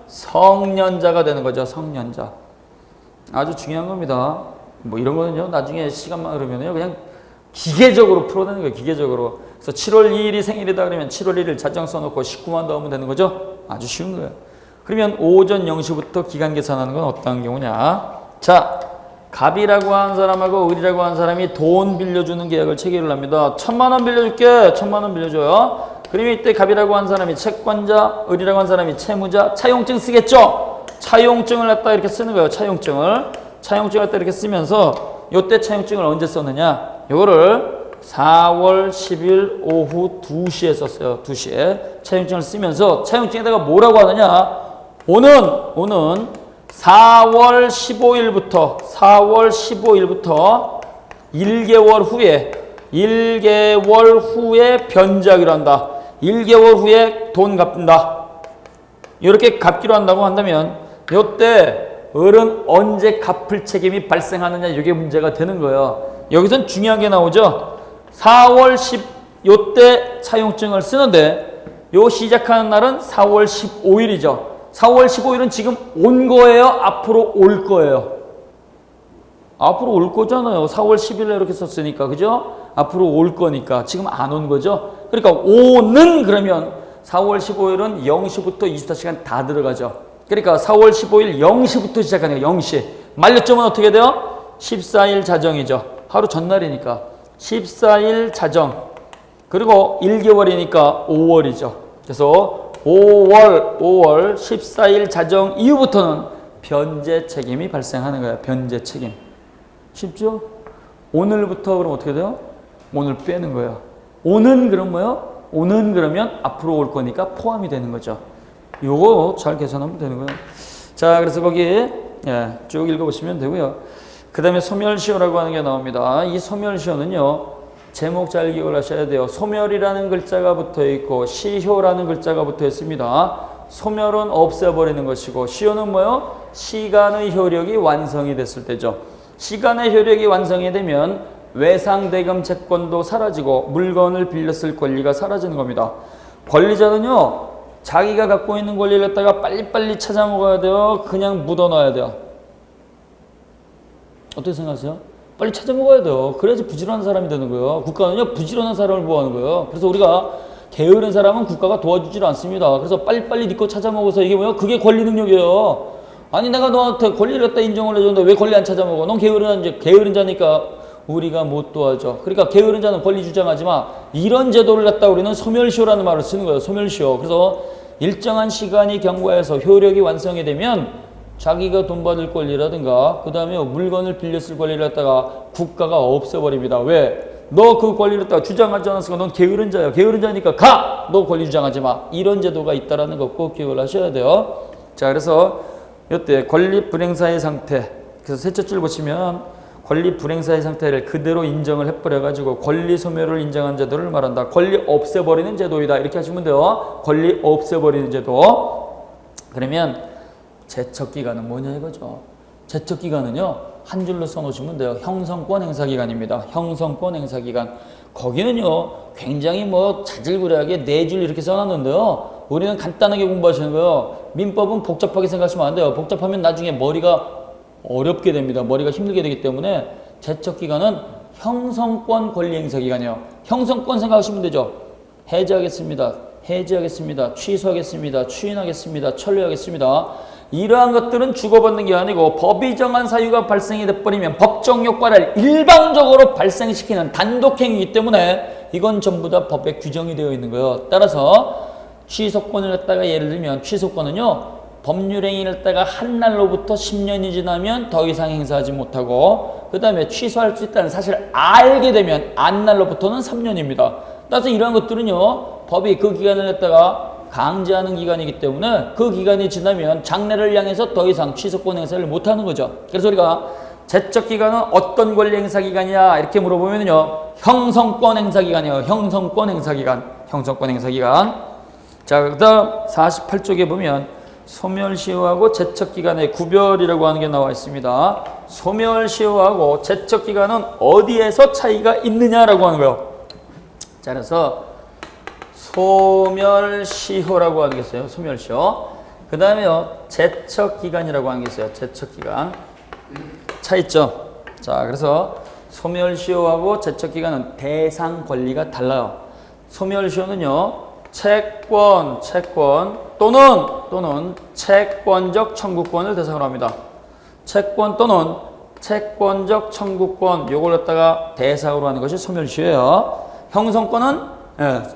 성년자가 되는 거죠. 성년자. 아주 중요한 겁니다. 뭐 이런 거는요, 나중에 시간만 흐르면요, 그냥 기계적으로 풀어내는 거예요. 기계적으로. 그래서 7월 2일이 생일이다 그러면 7월 1일 자정 써놓고 19만 넣으면 되는 거죠. 아주 쉬운 거예요. 그러면 오전 0시부터 기간 계산하는 건 어떤 경우냐? 자, 갑이라고 하는 사람하고 을이라고 하는 사람이 돈 빌려주는 계약을 체결을 합니다. 1,000만 원 빌려줄게. 1,000만 원 빌려줘요. 그러면 이때 갑이라고 하는 사람이 채권자, 을이라고 하는 사람이 채무자, 차용증 쓰겠죠? 차용증을 갖다 이렇게 쓰는 거예요. 차용증을 갖다 이렇게 쓰면서 요때 차용증을 언제 썼느냐? 요거를 4월 10일 오후 2시에 썼어요. 2시에 차용증을 쓰면서 차용증에다가 뭐라고 하느냐? 오는 4월 15일부터 1개월 후에 변제하기로 한다. 1개월 후에 돈 갚는다. 이렇게 갚기로 한다고 한다면 요때 을은 언제 갚을 책임이 발생하느냐, 이게 문제가 되는 거예요. 여기선 중요한 게 나오죠. 4월 10 요때 차용증을 쓰는데 요 시작하는 날은 4월 15일이죠. 4월 15일은 지금 온 거예요? 앞으로 올 거예요? 앞으로 올 거잖아요. 4월 10일에 이렇게 썼으니까. 그죠? 앞으로 올 거니까. 지금 안 온 거죠? 그러니까 오는 그러면 4월 15일은 0시부터 24시간 다 들어가죠. 그러니까 4월 15일 0시부터 시작하니까 0시. 만료점은 어떻게 돼요? 14일 자정이죠. 하루 전날이니까. 14일 자정. 그리고 1개월이니까 5월이죠. 그래서 5월 14일 자정 이후부터는 변제 책임이 발생하는 거야. 변제 책임. 쉽죠? 오늘부터 그럼 어떻게 돼요? 오늘 빼는 거예요. 오는 그럼 뭐요? 오는 그러면 앞으로 올 거니까 포함이 되는 거죠. 요거 잘 계산하면 되는 거예요. 자, 그래서 거기 쭉 읽어보시면 되고요. 그 다음에 소멸시효라고 하는 게 나옵니다. 이 소멸시효는요, 제목 잘 기억을 하셔야 돼요. 소멸이라는 글자가 붙어 있고 시효라는 글자가 붙어 있습니다. 소멸은 없애버리는 것이고 시효는 뭐요? 시간의 효력이 완성이 됐을 때죠. 시간의 효력이 완성이 되면 외상대금 채권도 사라지고 물건을 빌렸을 권리가 사라지는 겁니다. 권리자는요, 자기가 갖고 있는 권리를 갖다가 빨리빨리 찾아 먹어야 돼요? 그냥 묻어놔야 돼요? 어떻게 생각하세요? 빨리 찾아 먹어야 돼요. 그래야지 부지런한 사람이 되는 거예요. 국가는요, 부지런한 사람을 보호하는 거예요. 그래서 우리가 게으른 사람은 국가가 도와주질 않습니다. 그래서 빨리빨리 네 거 찾아 먹어서 이게 뭐예요? 그게 권리 능력이에요. 아니, 내가 너한테 권리를 갖다 인정을 해줬는데 왜 권리 안 찾아 먹어? 넌 게으른 자니까 우리가 못 도와줘. 그러니까 게으른 자는 권리 주장하지 마. 이런 제도를 갖다 우리는 소멸시효라는 말을 쓰는 거예요. 소멸시효. 그래서 일정한 시간이 경과해서 효력이 완성이 되면 자기가 돈 받을 권리라든가 그 다음에 물건을 빌렸을 권리를 갖다가 국가가 없애버립니다. 왜? 너 그 권리를 갖다가 주장하지 않았으니까 넌 게으른 자야. 게으른 자니까 가! 너 권리 주장하지 마. 이런 제도가 있다는 거 꼭 기억을 하셔야 돼요. 자, 그래서 이때 권리 불행사의 상태. 그래서 셋째 줄 보시면 권리 불행사의 상태를 그대로 인정을 해버려가지고 권리 소멸을 인정한 제도를 말한다. 권리 없애버리는 제도이다. 이렇게 하시면 돼요. 권리 없애버리는 제도. 그러면 제척기간은 뭐냐 이거죠. 제척기간은요, 한 줄로 써놓으시면 돼요. 형성권 행사기간입니다. 형성권 행사기간. 거기는요, 굉장히 자질구레하게 4줄 이렇게 써놨는데요. 우리는 간단하게 공부하시는 거예요. 민법은 복잡하게 생각하시면 안 돼요. 복잡하면 나중에 머리가 어렵게 됩니다. 머리가 힘들게 되기 때문에 제척기간은 형성권 권리행사기간이에요. 형성권 생각하시면 되죠. 해제하겠습니다. 해제하겠습니다. 취소하겠습니다. 추인하겠습니다. 천류하겠습니다. 이러한 것들은 주고받는 게 아니고 법이 정한 사유가 발생이 돼버리면 법정 효과를 일방적으로 발생시키는 단독행위이기 때문에 이건 전부 다 법에 규정이 되어 있는 거예요. 따라서 취소권을 갖다가 예를 들면 취소권은요, 법률행위를 했다가 한 날로부터 10년이 지나면 더 이상 행사하지 못하고 그 다음에 취소할 수 있다는 사실을 알게 되면 안 날로부터는 3년입니다. 따라서 이러한 것들은요, 법이 그 기간을 갖다가 강제하는 기간이기 때문에 그 기간이 지나면 장래를 향해서 더 이상 취소권 행사를 못하는 거죠. 그래서 우리가 제척기간은 어떤 권리 행사 기간이냐 이렇게 물어보면요, 형성권 행사 기간이에요. 형성권 행사 기간. 형성권 행사 기간. 자, 그 다음 48쪽에 보면 소멸시효하고 제척기간의 구별이라고 하는 게 나와 있습니다. 소멸시효하고 제척기간은 어디에서 차이가 있느냐라고 하는 거예요. 자, 그래서 소멸시효라고 하는 게 있어요. 소멸시효. 그 다음에요, 제척기간이라고 하는 게 있어요. 제척기간. 차이점. 자, 그래서 소멸시효하고 제척기간은 대상 권리가 달라요. 소멸시효는요, 채권 또는 채권적 청구권을 대상으로 합니다. 채권 또는 채권적 청구권, 요걸 갖다가 대상으로 하는 것이 소멸시효예요. 형성권은,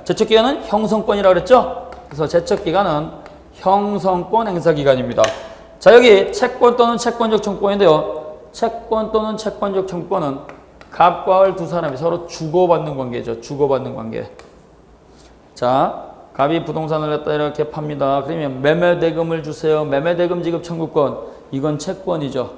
제척기간은 형성권이라고 그랬죠? 그래서 제척기간은 형성권 행사기간입니다. 자, 여기 채권 또는 채권적 청구권인데요. 채권 또는 채권적 청구권은 갑과 을 두 사람이 서로 주고받는 관계죠. 주고받는 관계. 자, 갑이 부동산을 갖다 이렇게 팝니다. 그러면 매매대금을 주세요. 매매대금 지급 청구권. 이건 채권이죠.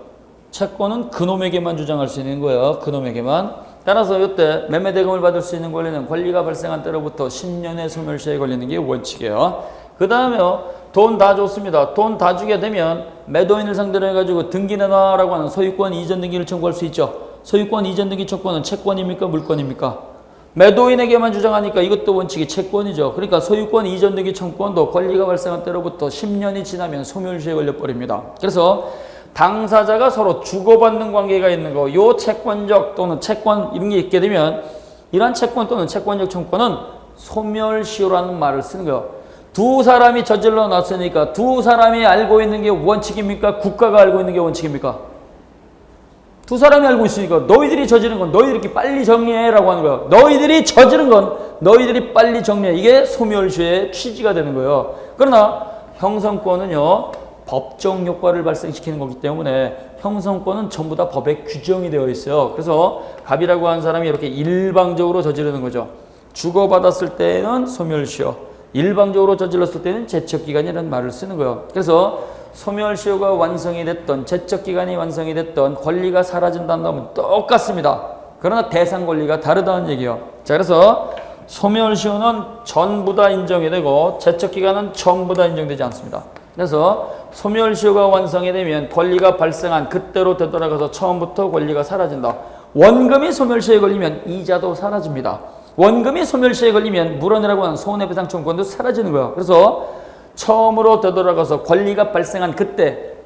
채권은 그놈에게만 주장할 수 있는 거예요. 그놈에게만. 따라서 이때 매매대금을 받을 수 있는 권리는 권리가 발생한 때로부터 10년의 소멸시효에 걸리는 게 원칙이에요. 그 다음에요, 돈 다 줬습니다. 돈 다 주게 되면 매도인을 상대로 해가지고 등기 내놔라고 하는 소유권 이전 등기를 청구할 수 있죠. 소유권 이전 등기 청구는 채권입니까? 물권입니까? 매도인에게만 주장하니까 이것도 원칙이 채권이죠. 그러니까 소유권 이전 등기 청구권도 권리가 발생한 때로부터 10년이 지나면 소멸시효에 걸려버립니다. 그래서 당사자가 서로 주고받는 관계가 있는 거, 요 채권적 또는 채권 이런 게 있게 되면 이러한 채권 또는 채권적 청구권은 소멸시효라는 말을 쓰는 거예요. 두 사람이 저질러 놨으니까 두 사람이 알고 있는 게 원칙입니까? 국가가 알고 있는 게 원칙입니까? 두 사람이 알고 있으니까 너희들이 저지른 건 너희들이 빨리 정리해라고 하는 거예요. 너희들이 저지른 건 너희들이 빨리 정리해. 이게 소멸시효의 취지가 되는 거예요. 그러나 형성권은요, 법정 효과를 발생시키는 거기 때문에 형성권은 전부 다 법에 규정이 되어 있어요. 그래서 갑이라고 하는 사람이 이렇게 일방적으로 저지르는 거죠. 주고받았을 때는 소멸시효, 일방적으로 저질렀을 때는 제척기간이라는 말을 쓰는 거예요. 그래서 소멸시효가 완성이 됐던, 제척기간이 완성이 됐던, 권리가 사라진다는 놈은 똑같습니다. 그러나 대상 권리가 다르다는 얘기예요. 자, 그래서 소멸시효는 전부 다 인정이 되고 제척기간은 전부 다 인정되지 않습니다. 그래서 소멸시효가 완성이 되면 권리가 발생한 그때로 되돌아가서 처음부터 권리가 사라진다. 원금이 소멸시효에 걸리면 이자도 사라집니다. 원금이 소멸시효에 걸리면 물원이라고 하는 손해배상 청구권도 사라지는 거예요. 그래서 처음으로 되돌아가서 권리가 발생한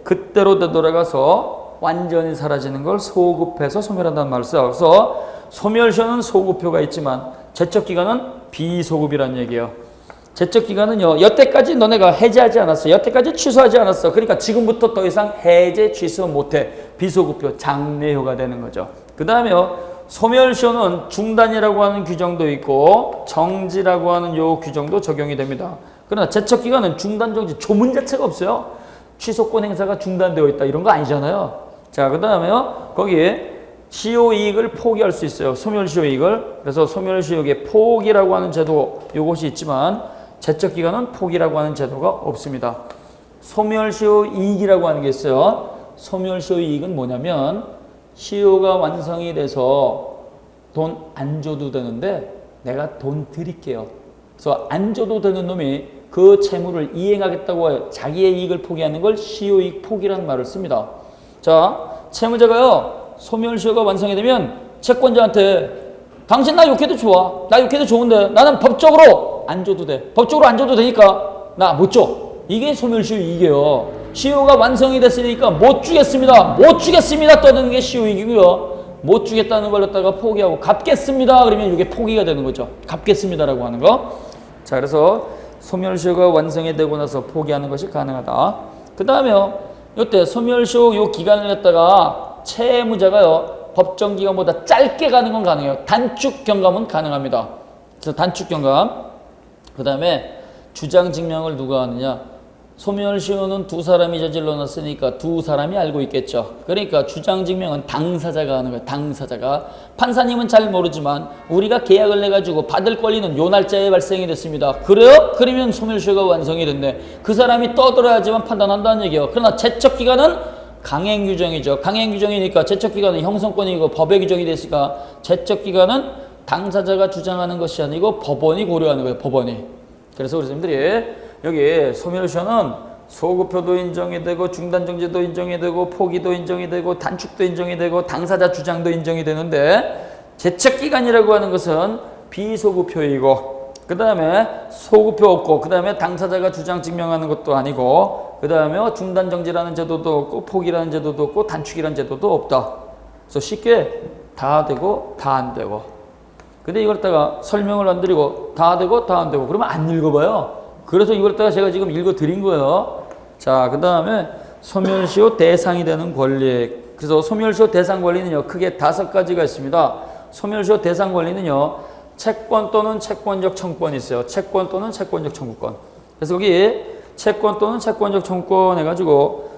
그때로 되돌아가서 완전히 사라지는 걸 소급해서 소멸한다는 말을 써요. 그래서 소멸시효는 소급효가 있지만 제척기간은 비소급이라는 얘기예요. 제척기간은요, 여태까지 너네가 해제하지 않았어. 여태까지 취소하지 않았어. 그러니까 지금부터 더 이상 해제, 취소 못해. 비소급효, 장래효가 되는 거죠. 그 다음에요, 소멸시효는 중단이라고 하는 규정도 있고 정지라고 하는 요 규정도 적용이 됩니다. 그러나 제척기간은 중단, 정지, 조문 자체가 없어요. 취소권 행사가 중단되어 있다 이런 거 아니잖아요. 자, 그 다음에요, 거기에 시효이익을 포기할 수 있어요. 소멸시효이익을. 그래서 소멸시효의 포기라고 하는 제도 요것이 있지만 제척기간은 포기라고 하는 제도가 없습니다. 소멸시효이익이라고 하는 게 있어요. 소멸시효이익은 뭐냐면 시효가 완성이 돼서 돈 안 줘도 되는데 내가 돈 드릴게요. 그래서 안 줘도 되는 놈이 그 채무를 이행하겠다고 해요. 자기의 이익을 포기하는 걸 시효이익 포기라는 말을 씁니다. 자, 채무자가요, 소멸시효가 완성이 되면 채권자한테 당신 나 욕해도 좋아. 나 욕해도 좋은데 나는 법적으로 안 줘도 돼. 법적으로 안 줘도 되니까 나 못 줘. 이게 소멸시효이익이에요. 시효가 완성이 됐으니까 못 주겠습니다. 못 주겠습니다. 떠드는 게 시효이익이고요. 못 주겠다는 걸 갖다가 포기하고 갚겠습니다. 그러면 이게 포기가 되는 거죠. 갚겠습니다라고 하는 거. 자, 그래서 소멸시효가 완성이 되고 나서 포기하는 것이 가능하다. 그 다음에요, 이때 소멸시효 요 기간을 갖다가 채무자가요, 법정 기간보다 짧게 가는 건 가능해요. 단축 경감은 가능합니다. 그래서 단축 경감. 그 다음에 주장 증명을 누가 하느냐? 소멸시효는 두 사람이 저질러 놨으니까 두 사람이 알고 있겠죠. 그러니까 주장 증명은 당사자가 하는 거예요. 당사자가. 판사님은 잘 모르지만 우리가 계약을 내가지고 받을 권리는 요 날짜에 발생이 됐습니다. 그래요? 그러면 소멸시효가 완성이 됐네. 그 사람이 떠들어야지만 판단한다는 얘기예요. 그러나 제척기간은 강행규정이죠. 강행규정이니까 제척기간은 형성권이고 법의 규정이 됐으니까 제척기간은 당사자가 주장하는 것이 아니고 법원이 고려하는 거예요. 법원이. 그래서 우리 선생님들이 여기 소멸시효는 소급효도 인정이 되고 중단정지도 인정이 되고 포기도 인정이 되고 단축도 인정이 되고 당사자 주장도 인정이 되는데 제척기간이라고 하는 것은 비소급효이고 그 다음에 소급효 없고 그 다음에 당사자가 주장 증명하는 것도 아니고 그 다음에 중단정지라는 제도도 없고 포기라는 제도도 없고 단축이라는 제도도 없다. 그래서 쉽게 다 되고 다 안 되고 근데 이걸 갖다가 설명을 안 드리고 다 되고 다 안 되고 그러면 안 읽어봐요. 그래서 이걸 갖다가 제가 지금 읽어드린 거예요. 자, 그 다음에 소멸시효 대상이 되는 권리. 그래서 소멸시효 대상 권리는요, 크게 5가지가 있습니다. 소멸시효 대상 권리는요, 채권 또는 채권적 청구권이 있어요. 채권 또는 채권적 청구권. 그래서 여기 채권 또는 채권적 청구권 해가지고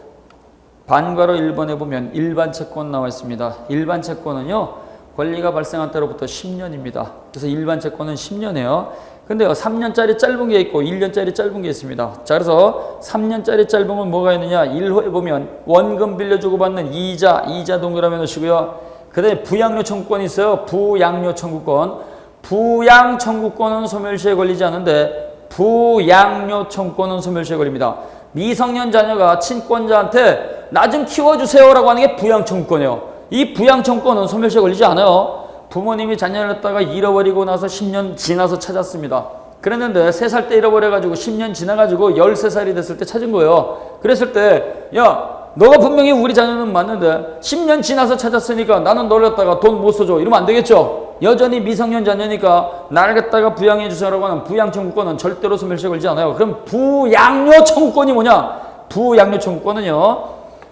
반괄호 1번에 보면 일반 채권 나와 있습니다. 일반 채권은요, 권리가 발생한 때로부터 10년입니다. 그래서 일반 채권은 10년이에요. 근데요, 3년짜리 짧은 게 있고 1년짜리 짧은 게 있습니다. 자, 그래서 3년짜리 짧은 건 뭐가 있느냐? 1호에 보면 원금 빌려주고 받는 이자 동그라미 넣으시고요. 그 다음에 부양료 청구권이 있어요. 부양료 청구권. 부양 청구권은 소멸시효에 걸리지 않는데 부양료 청구권은 소멸시효에 걸립니다. 미성년 자녀가 친권자한테 나 좀 키워주세요라고 하는 게 부양 청구권이에요. 이 부양 청구권은 소멸시효에 걸리지 않아요. 부모님이 자녀를 갖다가 잃어버리고 나서 10년 지나서 찾았습니다. 그랬는데 3살 때 잃어버려가지고 10년 지나가지고 13살이 됐을 때 찾은 거예요. 그랬을 때, 야, 너가 분명히 우리 자녀는 맞는데 10년 지나서 찾았으니까 나는 너를 갖다가 돈 못 써줘. 이러면 안 되겠죠? 여전히 미성년 자녀니까 나를 갖다가 부양해 주세요라고 하는 부양 청구권은 절대로 소멸시효에 걸리지 않아요. 그럼 부양료 청구권이 뭐냐? 부양료 청구권은요,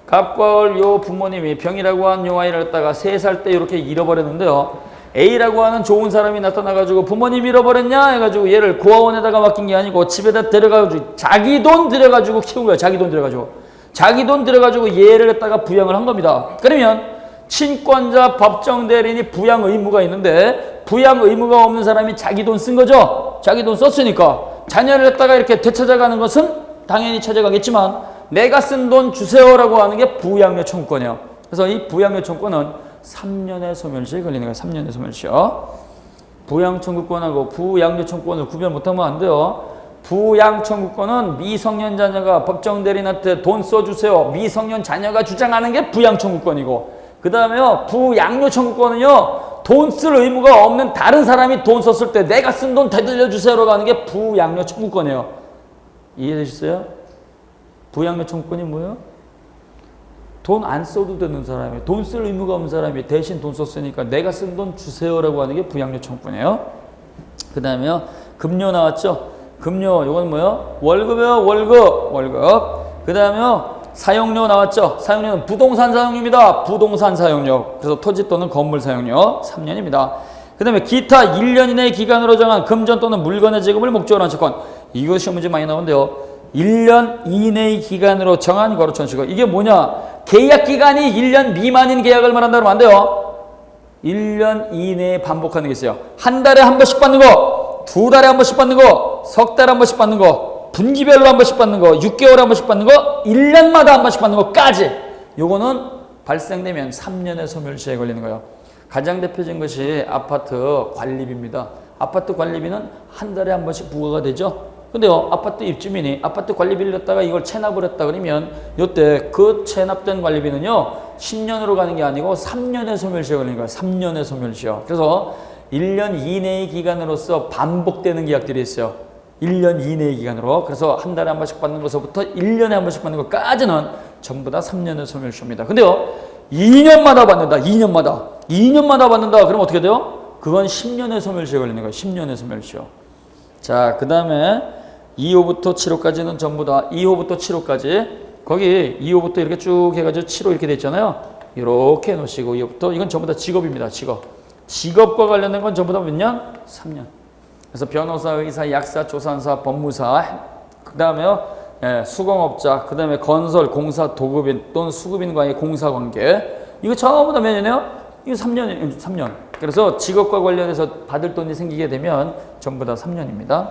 갑과 을 요 부모님이 병이라고 한 요 아이를 갖다가 3살 때 이렇게 잃어버렸는데요. A라고 하는 좋은 사람이 나타나가지고 부모님 잃어버렸냐 해가지고 얘를 고아원에다가 맡긴 게 아니고 집에다 데려가가지고 자기 돈 들여가지고 키운 거야. 자기 돈 들여가지고. 자기 돈 들여가지고 얘를 갖다가 부양을 한 겁니다. 그러면 친권자 법정 대리인이 부양 의무가 있는데 부양 의무가 없는 사람이 자기 돈 쓴 거죠. 자기 돈 썼으니까 자녀를 갖다가 이렇게 되찾아가는 것은 당연히 찾아가겠지만 내가 쓴 돈 주세요라고 하는 게 부양료 청구권이에요. 그래서 이 부양료 청구권은 3년의 소멸시효에 걸리는 거예요. 3년의 소멸시효. 부양 청구권하고 부양료 청구권을 구별 못하면 안 돼요. 부양 청구권은 미성년 자녀가 법정 대리인한테 돈 써주세요. 미성년 자녀가 주장하는 게 부양 청구권이고, 그 다음에요 부양료 청구권은요 돈 쓸 의무가 없는 다른 사람이 돈 썼을 때 내가 쓴 돈 되돌려 주세요라고 하는 게 부양료 청구권이에요. 이해되셨어요? 부양료 청구권이 뭐예요? 돈 안 써도 되는 사람이, 돈 쓸 의무가 없는 사람이 대신 돈 썼으니까 내가 쓴 돈 주세요라고 하는 게 부양료 청구권이에요. 그 다음에요 급료 나왔죠? 급료 이건 뭐예요? 월급이요. 월급. 그 다음에요 사용료 나왔죠? 사용료는 부동산 사용료입니다. 부동산 사용료. 그래서 토지 또는 건물 사용료 3년입니다. 그 다음에 기타 1년 이내의 기간으로 정한 금전 또는 물건의 제공을 목적으로 한 채권. 이거 시험 문제 많이 나오는데요. 1년 이내의 기간으로 정한 거래처건. 이게 뭐냐? 계약 기간이 1년 미만인 계약을 말한다고 하면 안 돼요. 1년 이내에 반복하는 게 있어요. 한 달에 한 번씩 받는 거, 두 달에 한 번씩 받는 거, 석 달에 한 번씩 받는 거, 분기별로 한 번씩 받는 거, 6개월에 한 번씩 받는 거, 1년마다 한 번씩 받는 거까지. 요거는 발생되면 3년의 소멸시효에 걸리는 거예요. 가장 대표적인 것이 아파트 관리비입니다. 아파트 관리비는 한 달에 한 번씩 부과가 되죠. 근데요, 아파트 입주민이 아파트 관리비를 갖다가 이걸 체납을 했다 그러면 요때 그 체납된 관리비는요 10년으로 가는 게 아니고 3년의 소멸시효가 걸리는 거예요. 3년의 소멸시효. 그래서 1년 이내의 기간으로서 반복되는 계약들이 있어요. 1년 이내의 기간으로. 그래서 한 달에 한 번씩 받는 것부터 1년에 한 번씩 받는 것까지는 전부 다 3년의 소멸시효입니다. 근데요 2년마다 받는다. 2년마다 받는다. 그럼 어떻게 돼요? 그건 10년의 소멸시효가 걸리는 거예요. 10년의 소멸시효. 자, 그 다음에 2호부터 7호까지는 전부 다 2호부터 7호까지 거기 2호부터 이렇게 쭉 해가지고 7호 이렇게 돼 있잖아요. 이렇게 해놓으시고 2호부터 이건 전부 다 직업입니다. 직업과 관련된 건 전부 다 몇 년? 3년. 그래서 변호사, 의사, 약사, 조산사, 법무사, 그 다음에요 수공업자, 그 다음에 건설, 공사, 도급인 또는 수급인과의 공사관계 이거 전부 다 몇 년이에요? 이거 3년이에요. 3년. 그래서 직업과 관련해서 받을 돈이 생기게 되면 전부 다 3년입니다.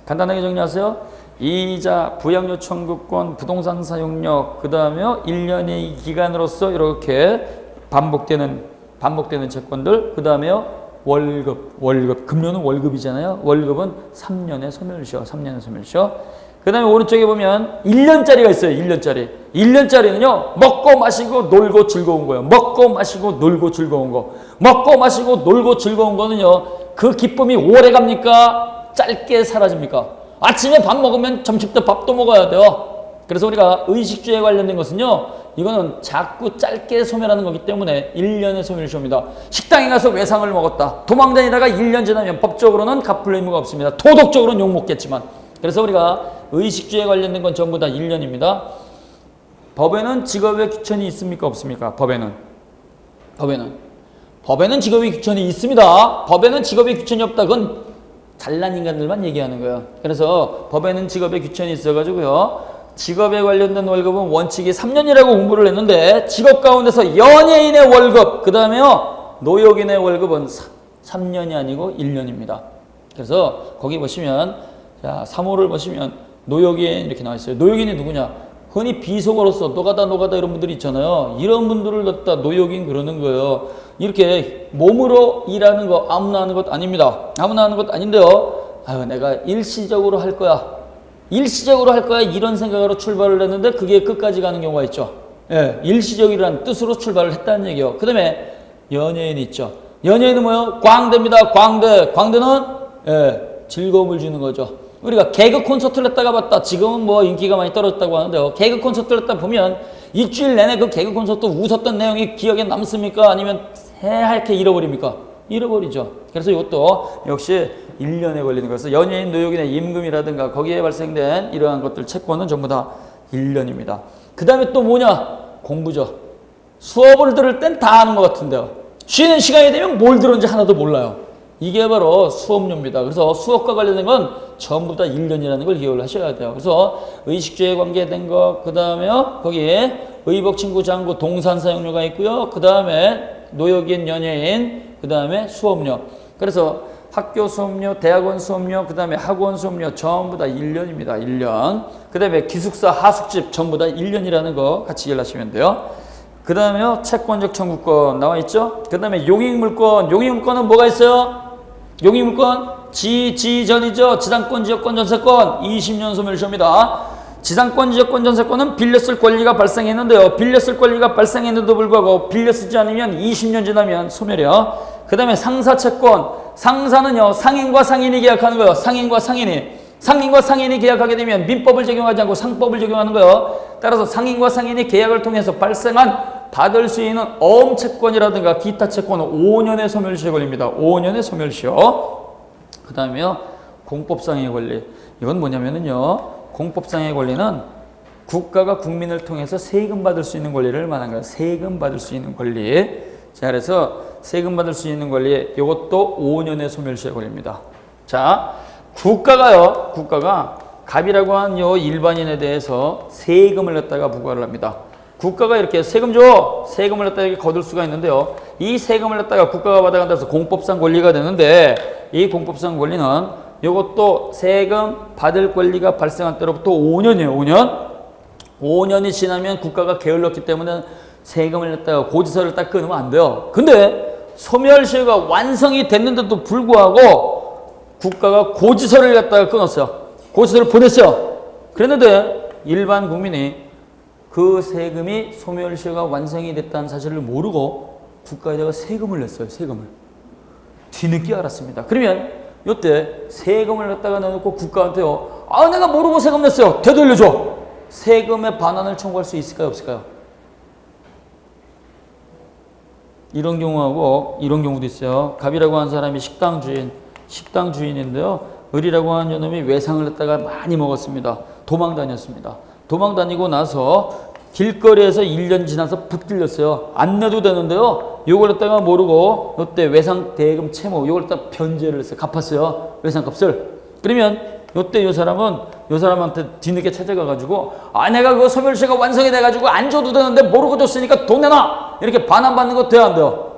간단하게 정리하세요. 이자, 부양료 청구권, 부동산 사용료, 그 다음에 1년의 기간으로서 이렇게 반복되는 채권들, 그 다음에 월급, 급료는 월급이잖아요. 월급은 3년의 소멸시효, 3년의 소멸시효. 그 다음에 오른쪽에 보면 1년짜리가 있어요. 1년짜리는요 먹고 마시고 놀고 즐거운 거예요. 먹고 마시고 놀고 즐거운 거. 먹고 마시고 놀고 즐거운 거는요 그 기쁨이 오래 갑니까? 짧게 사라집니까? 아침에 밥 먹으면 점심 때 밥도 먹어야 돼요. 그래서 우리가 의식주에 관련된 것은요 이거는 자꾸 짧게 소멸하는 거기 때문에 1년의 소멸시효입니다. 식당에 가서 외상을 먹었다. 도망 다니다가 1년 지나면 법적으로는 갚을 의무가 없습니다. 도덕적으로는 욕먹겠지만. 그래서 우리가 의식주에 관련된 건 전부 다 1년입니다. 법에는 직업의 규천이 있습니까? 없습니까? 법에는 직업의 규천이 있습니다. 법에는 직업의 규천이 없다. 그건 잘난 인간들만 얘기하는 거예요. 그래서 법에는 직업의 규천이 있어가지고요. 직업에 관련된 월급은 원칙이 3년이라고 공부를 했는데 직업 가운데서 연예인의 월급, 그 다음에요 노역인의 월급은 3년이 아니고 1년입니다. 그래서 거기 보시면 자 3호를 보시면 노역인 이렇게 나와 있어요. 노역인이 누구냐? 흔히 비속어로서 노가다 이런 분들이 있잖아요. 이런 분들을 갖다 노역인 그러는 거예요. 이렇게 몸으로 일하는 거 아무나 하는 것 아닙니다. 아무나 하는 것 아닌데요. 아유 내가 일시적으로 할 거야 이런 생각으로 출발을 했는데 그게 끝까지 가는 경우가 있죠. 예, 일시적이라는 뜻으로 출발을 했다는 얘기예요. 그 다음에 연예인 있죠. 연예인은 뭐예요? 광대입니다. 광대는 즐거움을 주는 거죠. 우리가 개그 콘서트를 했다가 봤다. 지금은 뭐 인기가 많이 떨어졌다고 하는데요. 개그 콘서트를 했다 보면 일주일 내내 그 개그 콘서트 웃었던 내용이 기억에 남습니까? 아니면 새하얗게 잃어버립니까? 잃어버리죠. 그래서 이것도 역시 1년에 걸리는 거여서 연예인, 노역인의 임금이라든가 거기에 발생된 이러한 것들 채권은 전부 다 1년입니다. 그 다음에 또 뭐냐? 공부죠. 수업을 들을 땐 다 아는 것 같은데요. 쉬는 시간이 되면 뭘 들었는지 하나도 몰라요. 이게 바로 수업료입니다. 그래서 수업과 관련된 건 전부 다 1년이라는 걸 기억을 하셔야 돼요. 그래서 의식주에 관계된 거, 그 다음에 거기에 의복, 친구, 장구, 동산 사용료가 있고요. 그 다음에 노역인, 연예인, 그 다음에 수업료. 그래서 학교 수업료, 대학원 수업료, 그 다음에 학원 수업료 전부 다 1년입니다. 1년. 그 다음에 기숙사, 하숙집 전부 다 1년이라는 거 같이 기억하시면 돼요. 그 다음에 채권적 청구권 나와 있죠. 그 다음에 용익물권. 용익물권은 뭐가 있어요? 용익물권 지전이죠. 지상권, 지역권, 전세권 20년 소멸시효입니다. 지상권, 지역권, 전세권은 빌려 쓸 권리가 발생했는데요. 빌려 쓸 권리가 발생했는데도 불구하고 빌려 쓰지 않으면 20년 지나면 소멸이요. 그 다음에 상사채권. 상사는요, 상인과 상인이 계약하는 거예요. 상인과 상인이. 상인과 상인이 계약하게 되면 민법을 적용하지 않고 상법을 적용하는 거예요. 따라서 상인과 상인이 계약을 통해서 발생한 받을 수 있는 어음채권이라든가 기타 채권은 5년의 소멸시효 걸립니다. 5년의 소멸시효. 그 다음에요, 공법상의 권리. 이건 뭐냐면은요, 공법상의 권리는 국가가 국민을 통해서 세금 받을 수 있는 권리를 말하는 거예요. 세금 받을 수 있는 권리. 자, 그래서 세금 받을 수 있는 권리, 이것도 5년의 소멸시효 권리입니다. 자, 국가가 갑이라고 하는 요 일반인에 대해서 세금을 갖다가 부과를 합니다. 국가가 이렇게 세금 줘! 세금을 갖다가 이렇게 거둘 수가 있는데요. 이 세금을 갖다가 국가가 받아간다 해서 공법상 권리가 되는데, 이 공법상 권리는 이것도 세금 받을 권리가 발생한 때로부터 5년이에요. 5년. 5년이 지나면 국가가 게을렀기 때문에 세금을 갖다가 고지서를 딱 끊으면 안 돼요. 근데 소멸시효가 완성이 됐는데도 불구하고 국가가 고지서를 갖다가 끊었어요. 고지서를 보냈어요. 그랬는데 일반 국민이 그 세금이 소멸시효가 완성이 됐다는 사실을 모르고 국가에다가 세금을 냈어요. 세금을. 뒤늦게 알았습니다. 그러면 이때 세금을 갖다가 내놓고 국가한테요. 아, 내가 모르고 세금 냈어요. 되돌려줘. 세금의 반환을 청구할 수 있을까요? 없을까요? 이런 경우하고 이런 경우도 있어요. 갑이라고 하는 사람이 식당 주인인데요. 을이라고 하는 요놈이 외상을 갖다가 많이 먹었습니다. 도망 다녔습니다. 도망 다니고 나서 길거리에서 1년 지나서 붙들렸어요. 안 내도 되는데요. 요걸 갖다가 모르고 요때 외상 대금 채무 요걸 갖다 변제를 했어요. 갚았어요. 외상값을. 그러면 요때 요 사람한테 뒤늦게 찾아가가지고 아, 내가 그 소멸시효가 완성이 돼가지고 안 줘도 되는데 모르고 줬으니까 돈 내놔! 이렇게 반환받는 거 돼요, 안 돼요?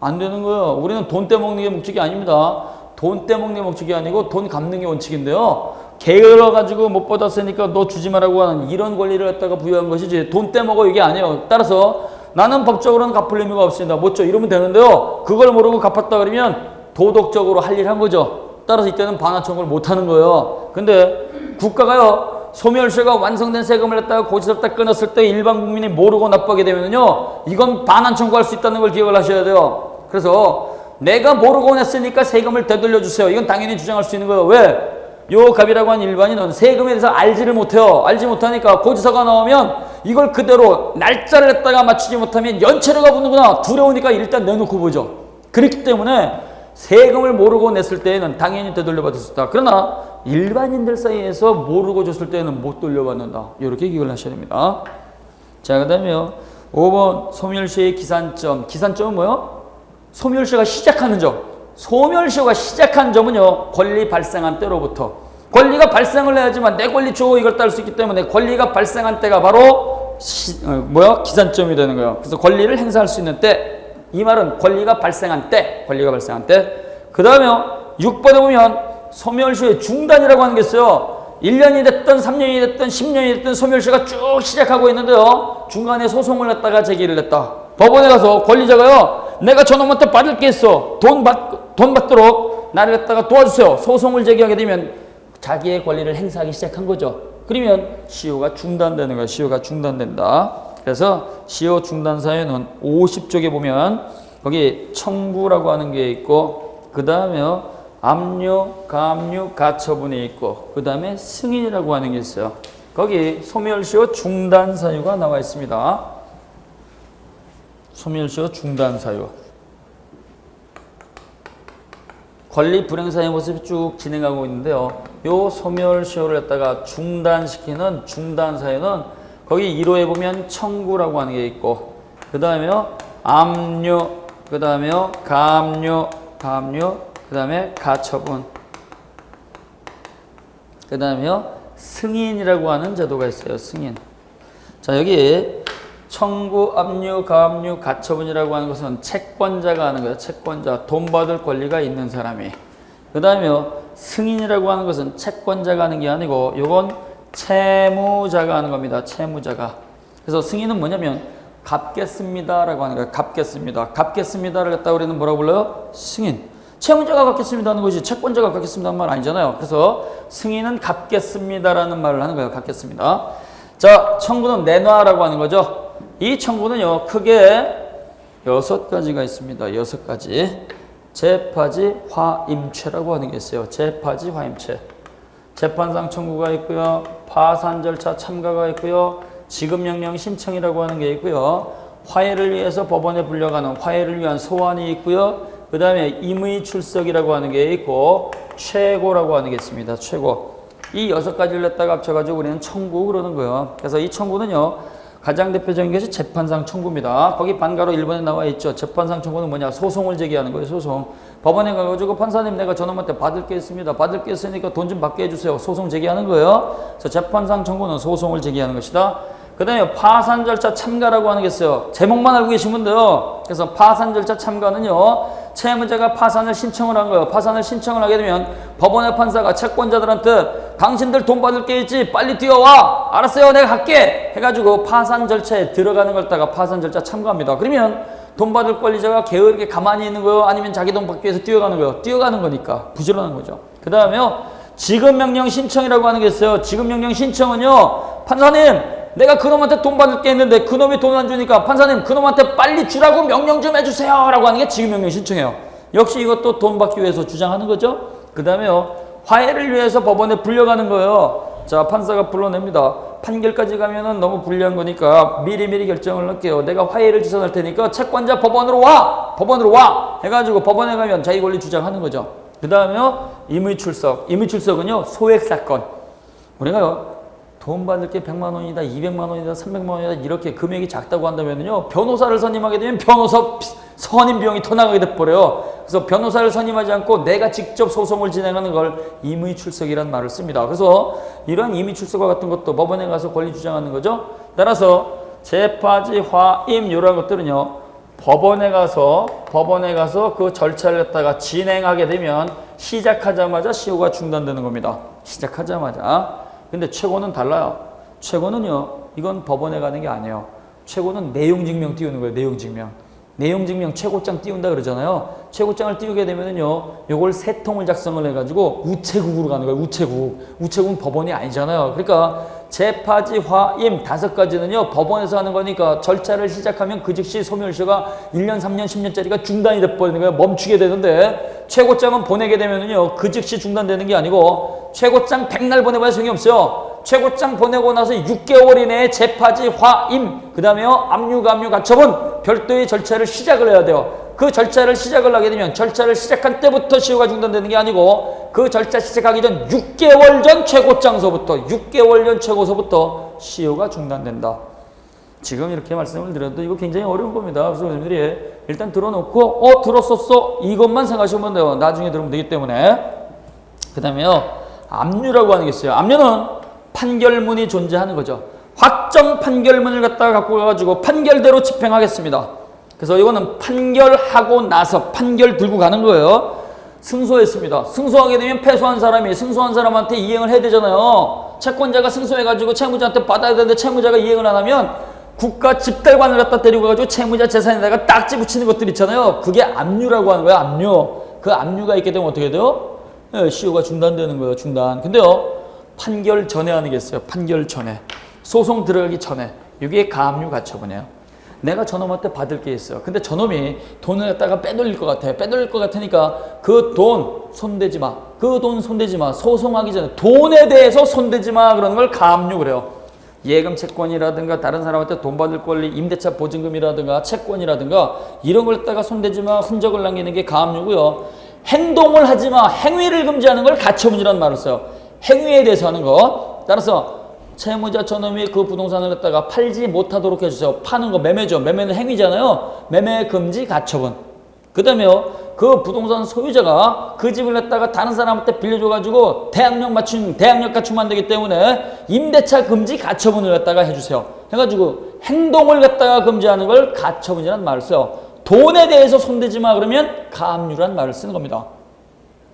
안 되는 거예요. 우리는 돈 떼먹는 게 목적이 아닙니다. 돈 떼먹는 게 목적이 아니고 돈 갚는 게 원칙인데요. 게을러가지고 못 받았으니까 너 주지 말라고 하는 이런 권리를 갖다가 부여한 것이지 돈 떼먹어 이게 아니에요. 따라서 나는 법적으로는 갚을 의무가 없습니다. 못 줘. 이러면 되는데요. 그걸 모르고 갚았다 그러면 도덕적으로 할 일 한 거죠. 따라서 이때는 반환 청구를 못 하는 거예요. 근데 국가가요. 소멸시효가 완성된 세금을 갖다가 고지서를 딱 끊었을 때 일반 국민이 모르고 납부하게 되면요. 이건 반환 청구할 수 있다는 걸 기억을 하셔야 돼요. 그래서 내가 모르고 냈으니까 세금을 되돌려 주세요. 이건 당연히 주장할 수 있는 거예요. 왜? 요 갑이라고 하는 일반인은 세금에 대해서 알지를 못해요. 알지 못하니까 고지서가 나오면 이걸 그대로 날짜를 갖다가 맞추지 못하면 연체료가 붙는구나. 두려우니까 일단 내놓고 보죠. 그렇기 때문에 세금을 모르고 냈을 때에는 당연히 되돌려받을 수 있다. 그러나 일반인들 사이에서 모르고 줬을 때는 못 돌려받는다. 이렇게 기억을 하셔야 됩니다. 자, 그 다음에 5번 소멸시효의 기산점. 기산점은 뭐요? 소멸시효가 시작하는 점. 소멸시효가 시작한 점은요. 권리 발생한 때로부터. 권리가 발생을 해야지만 내 권리 줘 이걸 따를 수 있기 때문에 권리가 발생한 때가 바로 기산점이 되는 거예요. 그래서 권리를 행사할 수 있는 때. 이 말은 권리가 발생한 때. 권리가 발생한 때. 그 다음에 6번에 보면 소멸시효의 중단이라고 하는 게 있어요. 1년이 됐든 3년이 됐든 10년이 됐든 소멸시효가 쭉 시작하고 있는데요. 중간에 소송을 냈다가 제기를 했다. 법원에 가서 권리자가요. 내가 저놈한테 받을 게 있어. 돈 받도록 나를 갖다가 도와주세요. 소송을 제기하게 되면 자기의 권리를 행사하기 시작한 거죠. 그러면 시효가 중단되는 거예요. 시효가 중단된다. 그래서 시효 중단 사유는 50쪽에 보면 거기 청구라고 하는 게 있고 그 다음에 압류, 가압류, 가처분이 있고 그 다음에 승인이라고 하는 게 있어요. 거기 소멸시효 중단 사유가 나와 있습니다. 소멸시효 중단 사유. 권리 불행사의 모습이 쭉 진행하고 있는데요. 요 소멸시효를 갖다가 중단시키는 중단 사유는 거기 1호에 보면 청구라고 하는 게 있고 그 다음에 압류, 그 다음에 가압류, 그 다음에 가처분, 그 다음에 승인이라고 하는 제도가 있어요. 승인. 자, 여기 청구, 압류, 가압류, 가처분이라고 하는 것은 채권자가 하는 거예요. 채권자, 돈 받을 권리가 있는 사람이. 그 다음에 승인이라고 하는 것은 채권자가 하는 게 아니고 요건 채무자가 하는 겁니다. 채무자가. 그래서 승인은 뭐냐면 갚겠습니다라고 하는 거예요. 갚겠습니다를 갖다 우리는 뭐라고 불러요? 승인. 채무자가 갚겠습니다 하는 것이 채권자가 갚겠습니다 하는 말 아니잖아요. 그래서 승인은 갚겠습니다라는 말을 하는 거예요. 갚겠습니다. 자, 청구는 내놔라고 하는 거죠. 이 청구는요, 크게 6가지가 있습니다. 6가지. 재파지 화임체라고 하는 게 있어요. 재파지 화임체. 재판상 청구가 있고요. 파산 절차 참가가 있고요. 지급명령 신청이라고 하는 게 있고요. 화해를 위해서 법원에 불려가는 화해를 위한 소환이 있고요. 그 다음에 임의 출석이라고 하는 게 있고 최고라고 하는 게 있습니다. 최고. 이 6가지를 갖다가 합쳐가지고 우리는 청구 그러는 거예요. 그래서 이 청구는요, 가장 대표적인 것이 재판상 청구입니다. 거기 반가로 1번에 나와 있죠. 재판상 청구는 뭐냐? 소송을 제기하는 거예요. 소송. 법원에 가가지고 판사님 내가 저놈한테 받을 게 있습니다. 받을 게 있으니까 돈 좀 받게 해주세요. 소송 제기하는 거예요. 그래서 재판상 청구는 소송을 제기하는 것이다. 그 다음에 파산 절차 참가라고 하는 게 있어요. 제목만 알고 계시면 돼요. 그래서 파산 절차 참가는요, 채무자가 파산을 신청을 한 거예요. 파산을 신청을 하게 되면 법원의 판사가 채권자들한테 당신들 돈 받을 게 있지 빨리 뛰어와, 알았어요 내가 갈게 해가지고 파산 절차에 들어가는 걸 따가 파산 절차 참가합니다. 그러면 돈 받을 권리자가 게으르게 가만히 있는 거예요? 아니면 자기 돈 받기 위해서 뛰어가는 거예요? 뛰어가는 거니까 부지런한 거죠. 그 다음에요, 지급명령 신청이라고 하는 게 있어요. 지급명령 신청은요, 판사님 내가 그놈한테 돈 받을 게 있는데 그놈이 돈 안 주니까 판사님 그놈한테 빨리 주라고 명령 좀 해주세요 라고 하는 게 지급명령 신청이에요. 역시 이것도 돈 받기 위해서 주장하는 거죠. 그 다음에요, 화해를 위해서 법원에 불려가는 거예요. 자, 판사가 불러냅니다. 판결까지 가면은 너무 불리한 거니까 미리미리 결정을 할게요. 내가 화해를 지선할 테니까 채권자 법원으로 와 해가지고 법원에 가면 자기 권리 주장하는 거죠. 그 다음에요, 임의 출석. 임의 출석은요, 소액 사건. 우리가요, 돈 받을 게 100만 원이다, 200만 원이다, 300만 원이다 이렇게 금액이 작다고 한다면요, 변호사를 선임하게 되면 변호사 선임 비용이 더 나가게 돼버려요. 그래서 변호사를 선임하지 않고 내가 직접 소송을 진행하는 걸 임의 출석이라는 말을 씁니다. 그래서 이런 임의 출석과 같은 것도 법원에 가서 권리 주장하는 거죠. 따라서 재파지, 화임 이런 것들은요, 법원에 가서 그 절차를 갖다가 진행하게 되면 시작하자마자 시효가 중단되는 겁니다. 시작하자마자. 근데 최고는 달라요. 최고는요, 이건 법원에 가는 게 아니에요. 최고는 내용증명 띄우는 거예요. 내용증명 최고장 띄운다 그러잖아요. 최고장을 띄우게 되면은요, 요걸 3통을 작성을 해가지고 우체국으로 가는 거예요. 우체국은 법원이 아니잖아요. 그러니까 재파지, 화임 5가지는요, 법원에서 하는 거니까 절차를 시작하면 그 즉시 소멸시효가 1년, 3년, 10년짜리가 중단이 돼버리는 거예요. 멈추게 되는데 최고장은 보내게 되면은요, 그 즉시 중단되는 게 아니고 최고장 100날 보내봐야 소용이 없어요. 최고장 보내고 나서 6개월 이내에 재파지, 화임, 그 다음에요, 압류, 가압류, 가처분 별도의 절차를 시작을 해야 돼요. 그 절차를 시작을 하게 되면 절차를 시작한 때부터 시효가 중단되는 게 아니고 그 절차 시작하기 전 6개월 전 최고장서부터 6개월 전 최고서부터 시효가 중단된다. 지금 이렇게 말씀을 드려도 이거 굉장히 어려운 겁니다. 그래서 여러분들이 일단 들어놓고 들었었어 이것만 생각하시면 돼요. 나중에 들으면 되기 때문에. 그 다음에요, 압류라고 하는 게 있어요. 압류는 판결문이 존재하는 거죠. 확정 판결문을 갖다가 갖고 가가지고 판결대로 집행하겠습니다. 그래서 이거는 판결하고 나서 판결 들고 가는 거예요. 승소했습니다. 승소하게 되면 패소한 사람이 승소한 사람한테 이행을 해야 되잖아요. 채권자가 승소해가지고 채무자한테 받아야 되는데 채무자가 이행을 안 하면 국가 집달관을 갖다 데리고 가지고 채무자 재산에다가 딱지 붙이는 것들 있잖아요. 그게 압류라고 하는 거예요. 압류. 그 압류가 있게 되면 어떻게 돼요? 시효가 중단되는 거예요. 중단. 근데요, 판결 전에 하는 게 있어요. 판결 전에. 소송 들어가기 전에. 이게 가압류 가처분이에요. 내가 저놈한테 받을 게 있어요. 근데 저놈이 돈을 갖다가 빼돌릴 것 같아. 빼돌릴 것 같으니까 그 돈 손대지 마. 그 돈 손대지 마. 소송하기 전에 돈에 대해서 손대지 마. 그러는 걸 가압류 그래요. 예금 채권이라든가 다른 사람한테 돈 받을 권리, 임대차 보증금이라든가 채권이라든가 이런 걸 갖다가 손대지 마. 흔적을 남기는 게 가압류고요. 행동을 하지 마. 행위를 금지하는 걸 가처분이라는 말을 써요. 행위에 대해서 하는 거. 따라서 채무자 저놈이 그 부동산을 갖다가 팔지 못하도록 해주세요. 파는 거 매매죠. 매매는 행위잖아요. 매매 금지 가처분. 그 다음에요, 그 부동산 소유자가 그 집을 갖다가 다른 사람한테 빌려줘가지고 대항력 갖추면 안 되기 때문에 임대차 금지 가처분을 갖다가 해주세요. 해가지고 행동을 갖다가 금지하는 걸 가처분이라는 말을 써요. 돈에 대해서 손대지 마 그러면 가압류라는 말을 쓰는 겁니다.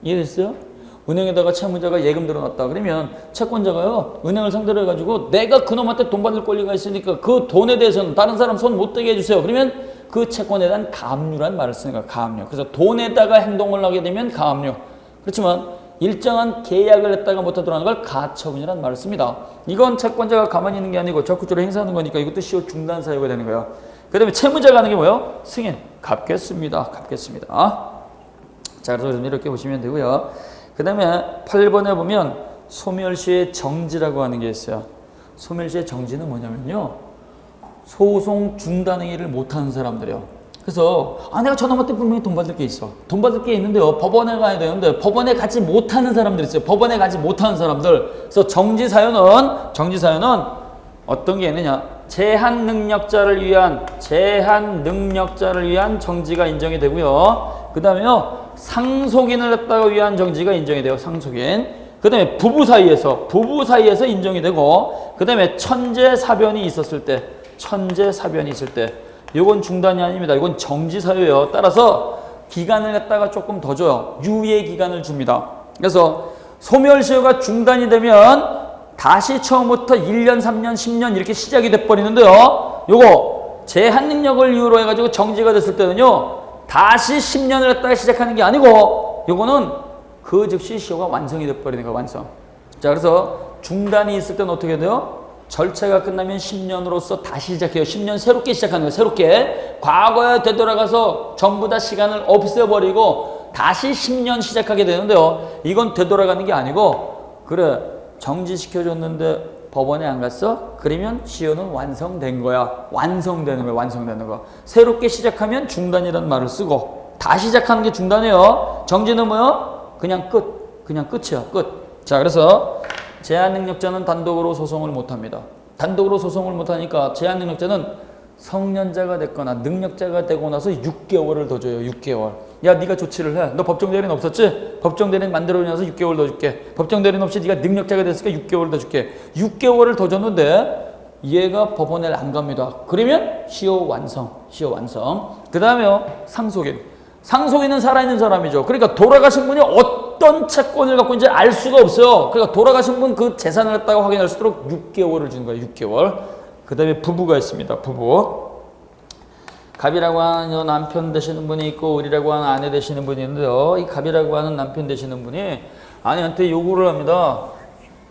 이해됐어요? 은행에다가 채무자가 예금 들어놨다 그러면 채권자가요, 은행을 상대로 해가지고 내가 그놈한테 돈 받을 권리가 있으니까 그 돈에 대해서는 다른 사람 손 못 대게 해주세요. 그러면 그 채권에 대한 가압류라는 말을 쓰는 거야. 가압류. 그래서 돈에다가 행동을 하게 되면 가압류. 그렇지만 일정한 계약을 했다가 못하도록 하는 걸 가처분이라는 말을 씁니다. 이건 채권자가 가만히 있는 게 아니고 적극적으로 행사하는 거니까 이것도 시효 중단 사유가 되는 거예요. 그 다음에 채무자가 하는 게 뭐예요? 승인. 갚겠습니다. 자, 그래서 이렇게 보시면 되고요. 그 다음에 8번에 보면 소멸시의 정지라고 하는 게 있어요. 소멸시의 정지는 뭐냐면요, 소송 중단 행위를 못하는 사람들이요. 그래서 내가 저놈한테 분명히 돈 받을 게 있어. 돈 받을 게 있는데요, 법원에 가야 되는데 법원에 가지 못하는 사람들 있어요. 법원에 가지 못하는 사람들. 그래서 정지 사유는 어떤 게 있느냐, 제한 능력자를 위한 정지가 인정이 되고요. 그 다음에요, 상속인을 갖다가 위한 정지가 인정이 돼요. 상속인. 그 다음에 부부 사이에서 인정이 되고, 그 다음에 천재사변이 있을 때 이건 중단이 아닙니다. 이건 정지 사유예요. 따라서 기간을 갖다가 조금 더 줘요. 유예 기간을 줍니다. 그래서 소멸시효가 중단이 되면 다시 처음부터 1년, 3년, 10년 이렇게 시작이 돼버리는데요. 요거 제한 능력을 이유로 해가지고 정지가 됐을 때는요, 다시 10년을 갖다가 시작하는 게 아니고 요거는 그 즉시 시효가 완성이 돼버리는 거예요. 완성. 자, 그래서 중단이 있을 때는 어떻게 돼요? 절차가 끝나면 10년으로서 다시 시작해요. 10년 새롭게 시작하는 거예요. 새롭게. 과거에 되돌아가서 전부 다 시간을 없애버리고 다시 10년 시작하게 되는데요. 이건 되돌아가는 게 아니고, 그래, 정지시켜줬는데 법원에 안 갔어? 그러면 시효는 완성된 거야. 완성되는 거. 새롭게 시작하면 중단이라는 말을 쓰고, 다시 시작하는 게 중단이에요. 정지는 뭐요? 그냥 끝이야. 끝. 자, 그래서 제한능력자는 단독으로 소송을 못합니다. 단독으로 소송을 못하니까 제한능력자는 성년자가 됐거나 능력자가 되고 나서 6개월을 더 줘요. 6개월. 야, 네가 조치를 해. 너 법정대리인 없었지? 법정대리인 만들어내서 6개월 더 줄게. 법정대리인 없이 네가 능력자가 됐으니까 6개월 더 줄게. 6개월을 더 줬는데 얘가 법원에 안 갑니다. 그러면 시효 완성. 그 다음에요, 상속인은 살아있는 사람이죠. 그러니까 돌아가신 분이 어떤 채권을 갖고 있는지 알 수가 없어요. 그러니까 돌아가신 분 그 재산을 갖다가 확인할 수 있도록 6개월을 주는 거예요. 6개월. 그 다음에 부부가 있습니다. 부부. 갑이라고 하는 남편 되시는 분이 있고 을이라고 하는 아내 되시는 분이 있는데요. 이 갑이라고 하는 남편 되시는 분이 아내한테 요구를 합니다.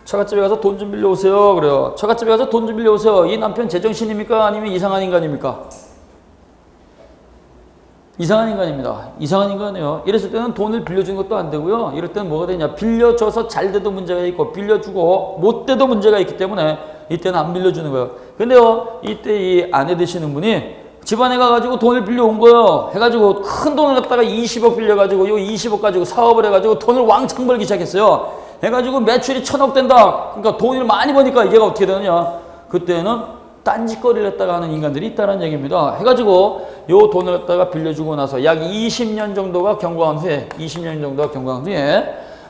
처갓집에 가서 돈 좀 빌려오세요. 그래요. 처갓집에 가서 돈 좀 빌려오세요. 이 남편 제정신입니까? 아니면 이상한 인간입니까? 이상한 인간입니다. 이상한 인간이에요. 이랬을 때는 돈을 빌려준 것도 안 되고요. 이럴 때는 뭐가 되냐, 빌려줘서 잘 돼도 문제가 있고 빌려주고 못 돼도 문제가 있기 때문에 이때는 안 빌려주는 거예요. 근데요, 이때 이 아내 되시는 분이 집안에 가가지고 돈을 빌려온 거예요. 해가지고 큰 돈을 갖다가 20억 빌려가지고 요 20억 가지고 사업을 해가지고 돈을 왕창 벌기 시작했어요. 해가지고 매출이 1000억 된다. 그러니까 돈을 많이 버니까 얘가 어떻게 되느냐, 그때는 딴짓거리를 했다가 하는 인간들이 있다는 얘기입니다. 해가지고 요 돈을 갖다가 빌려주고 나서 약 20년 정도가 경과한 후에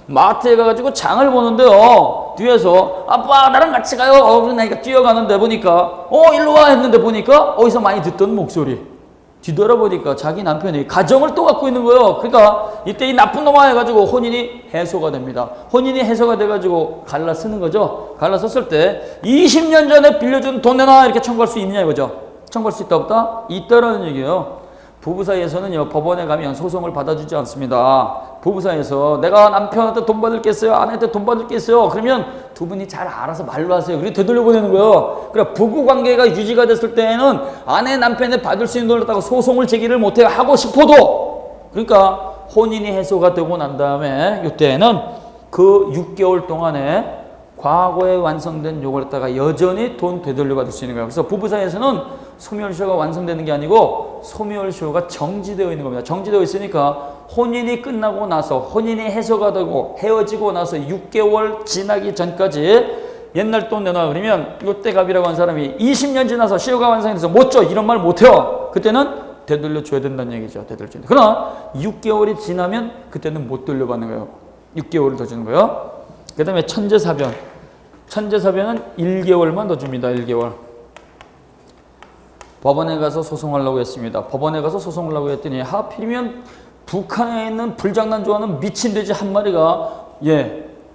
마트에 가가지고 장을 보는데요, 뒤에서 아빠 나랑 같이 가요. 그러니까 뛰어가는데 보니까 일로 와 했는데 보니까 어디서 많이 듣던 목소리. 뒤돌아보니까 자기 남편이 가정을 또 갖고 있는 거예요. 그러니까 이때 이 나쁜 놈아 해가지고 혼인이 해소가 됩니다. 혼인이 해소가 돼가지고 갈라 쓰는 거죠. 갈라 썼을 때 20년 전에 빌려준 돈 내놔 이렇게 청구할 수 있느냐 이거죠. 청구할 수 있다 없다? 있다라는 얘기예요. 부부 사이에서는요, 법원에 가면 소송을 받아주지 않습니다. 부부 사이에서 내가 남편한테 돈 받을 게 있어요, 아내한테 돈 받을 게 있어요. 그러면 두 분이 잘 알아서 말로 하세요. 그리고 되돌려보내는 거예요. 그러니까 부부 관계가 유지가 됐을 때에는 아내 남편에 받을 수 있는 돈을 갖다가 소송을 제기를 못해요. 하고 싶어도. 그러니까 혼인이 해소가 되고 난 다음에 이때는 그 6개월 동안에 과거에 완성된 요걸 갖다가 여전히 돈 되돌려받을 수 있는 거예요. 그래서 부부 사이에서는 소멸시효가 완성되는 게 아니고 소멸시효가 정지되어 있는 겁니다. 정지되어 있으니까 혼인이 끝나고 나서, 혼인이 해소가 되고 헤어지고 나서 6개월 지나기 전까지 옛날 돈 내놔 그러면 요때값이라고 한 사람이 20년 지나서 시효가 완성이 돼서 못 줘 이런 말 못해요. 그때는 되돌려 줘야 된다는 얘기죠. 되돌려 줘야 돼. 그러나 6개월이 지나면 그때는 못 돌려받는 거예요. 6개월을 더 주는 거예요. 그 다음에 천재사변. 천재사변은 1개월만 더 줍니다. 1개월. 법원에 가서 소송하려고 했습니다. 법원에 가서 소송하려고 했더니 하필이면 북한에 있는 불장난 좋아하는 미친 돼지 한 마리가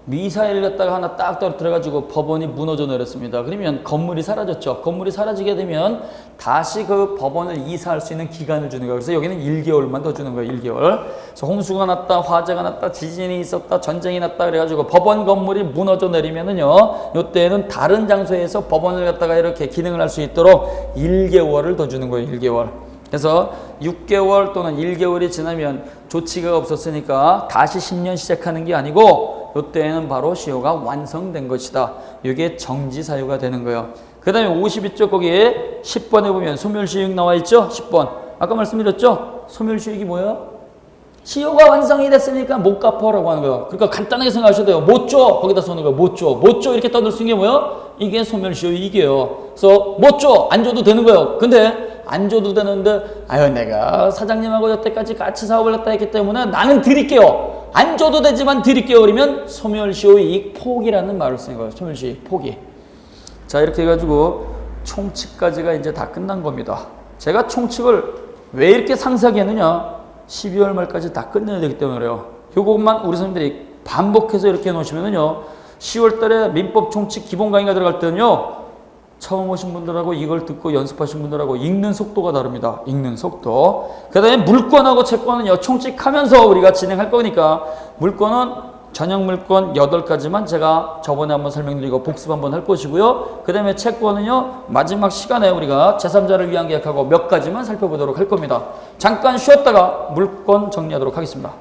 미사일 갖다가 하나 딱 떨어뜨려가지고 법원이 무너져 내렸습니다. 그러면 건물이 사라졌죠. 건물이 사라지게 되면 다시 그 법원을 이사할 수 있는 기간을 주는 거예요. 그래서 여기는 1개월만 더 주는 거예요. 1개월. 그래서 홍수가 났다, 화재가 났다, 지진이 있었다, 전쟁이 났다 그래가지고 법원 건물이 무너져 내리면은요, 요때는 다른 장소에서 법원을 갖다가 이렇게 기능을 할 수 있도록 1개월을 더 주는 거예요. 1개월. 그래서 6개월 또는 1개월이 지나면 조치가 없었으니까 다시 10년 시작하는 게 아니고 이때에는 바로 시효가 완성된 것이다. 이게 정지 사유가 되는 거예요. 그 다음에 52쪽 거기에 10번에 보면 소멸시효익 나와 있죠? 10번. 아까 말씀드렸죠? 소멸시효익이 뭐예요? 시효가 완성이 됐으니까 못 갚아라고 하는 거예요. 그러니까 간단하게 생각하셔도 돼요. 못 줘. 거기다 써는 거예요. 못 줘. 못 줘. 이렇게 떠들 수 있는 게 뭐예요? 이게 소멸시효익이에요. 그래서 못 줘. 안 줘도 되는 거예요. 근데 안 줘도 되는데 내가 사장님하고 여태까지 같이 사업을 했다 했기 때문에 나는 드릴게요. 안 줘도 되지만 드릴게요. 그러면 소멸시효익 포기라는 말을 쓰는 거예요. 소멸시효익 포기. 자, 이렇게 해가지고 총칙까지가 이제 다 끝난 겁니다. 제가 총칙을 왜 이렇게 상세하게 했느냐? 12월 말까지 다 끝내야 되기 때문에 그래요. 이것만 우리 선생님들이 반복해서 이렇게 해놓으시면은요, 10월 달에 민법 총칙 기본 강의가 들어갈 때는요, 처음 오신 분들하고 이걸 듣고 연습하신 분들하고 읽는 속도가 다릅니다. 읽는 속도. 그 다음에 물권하고 채권은 총칙하면서 우리가 진행할 거니까 물권은 전형 물권 8가지만 제가 저번에 한번 설명드리고 복습 한번 할 것이고요. 그 다음에 채권은요, 마지막 시간에 우리가 제3자를 위한 계약하고 몇 가지만 살펴보도록 할 겁니다. 잠깐 쉬었다가 물권 정리하도록 하겠습니다.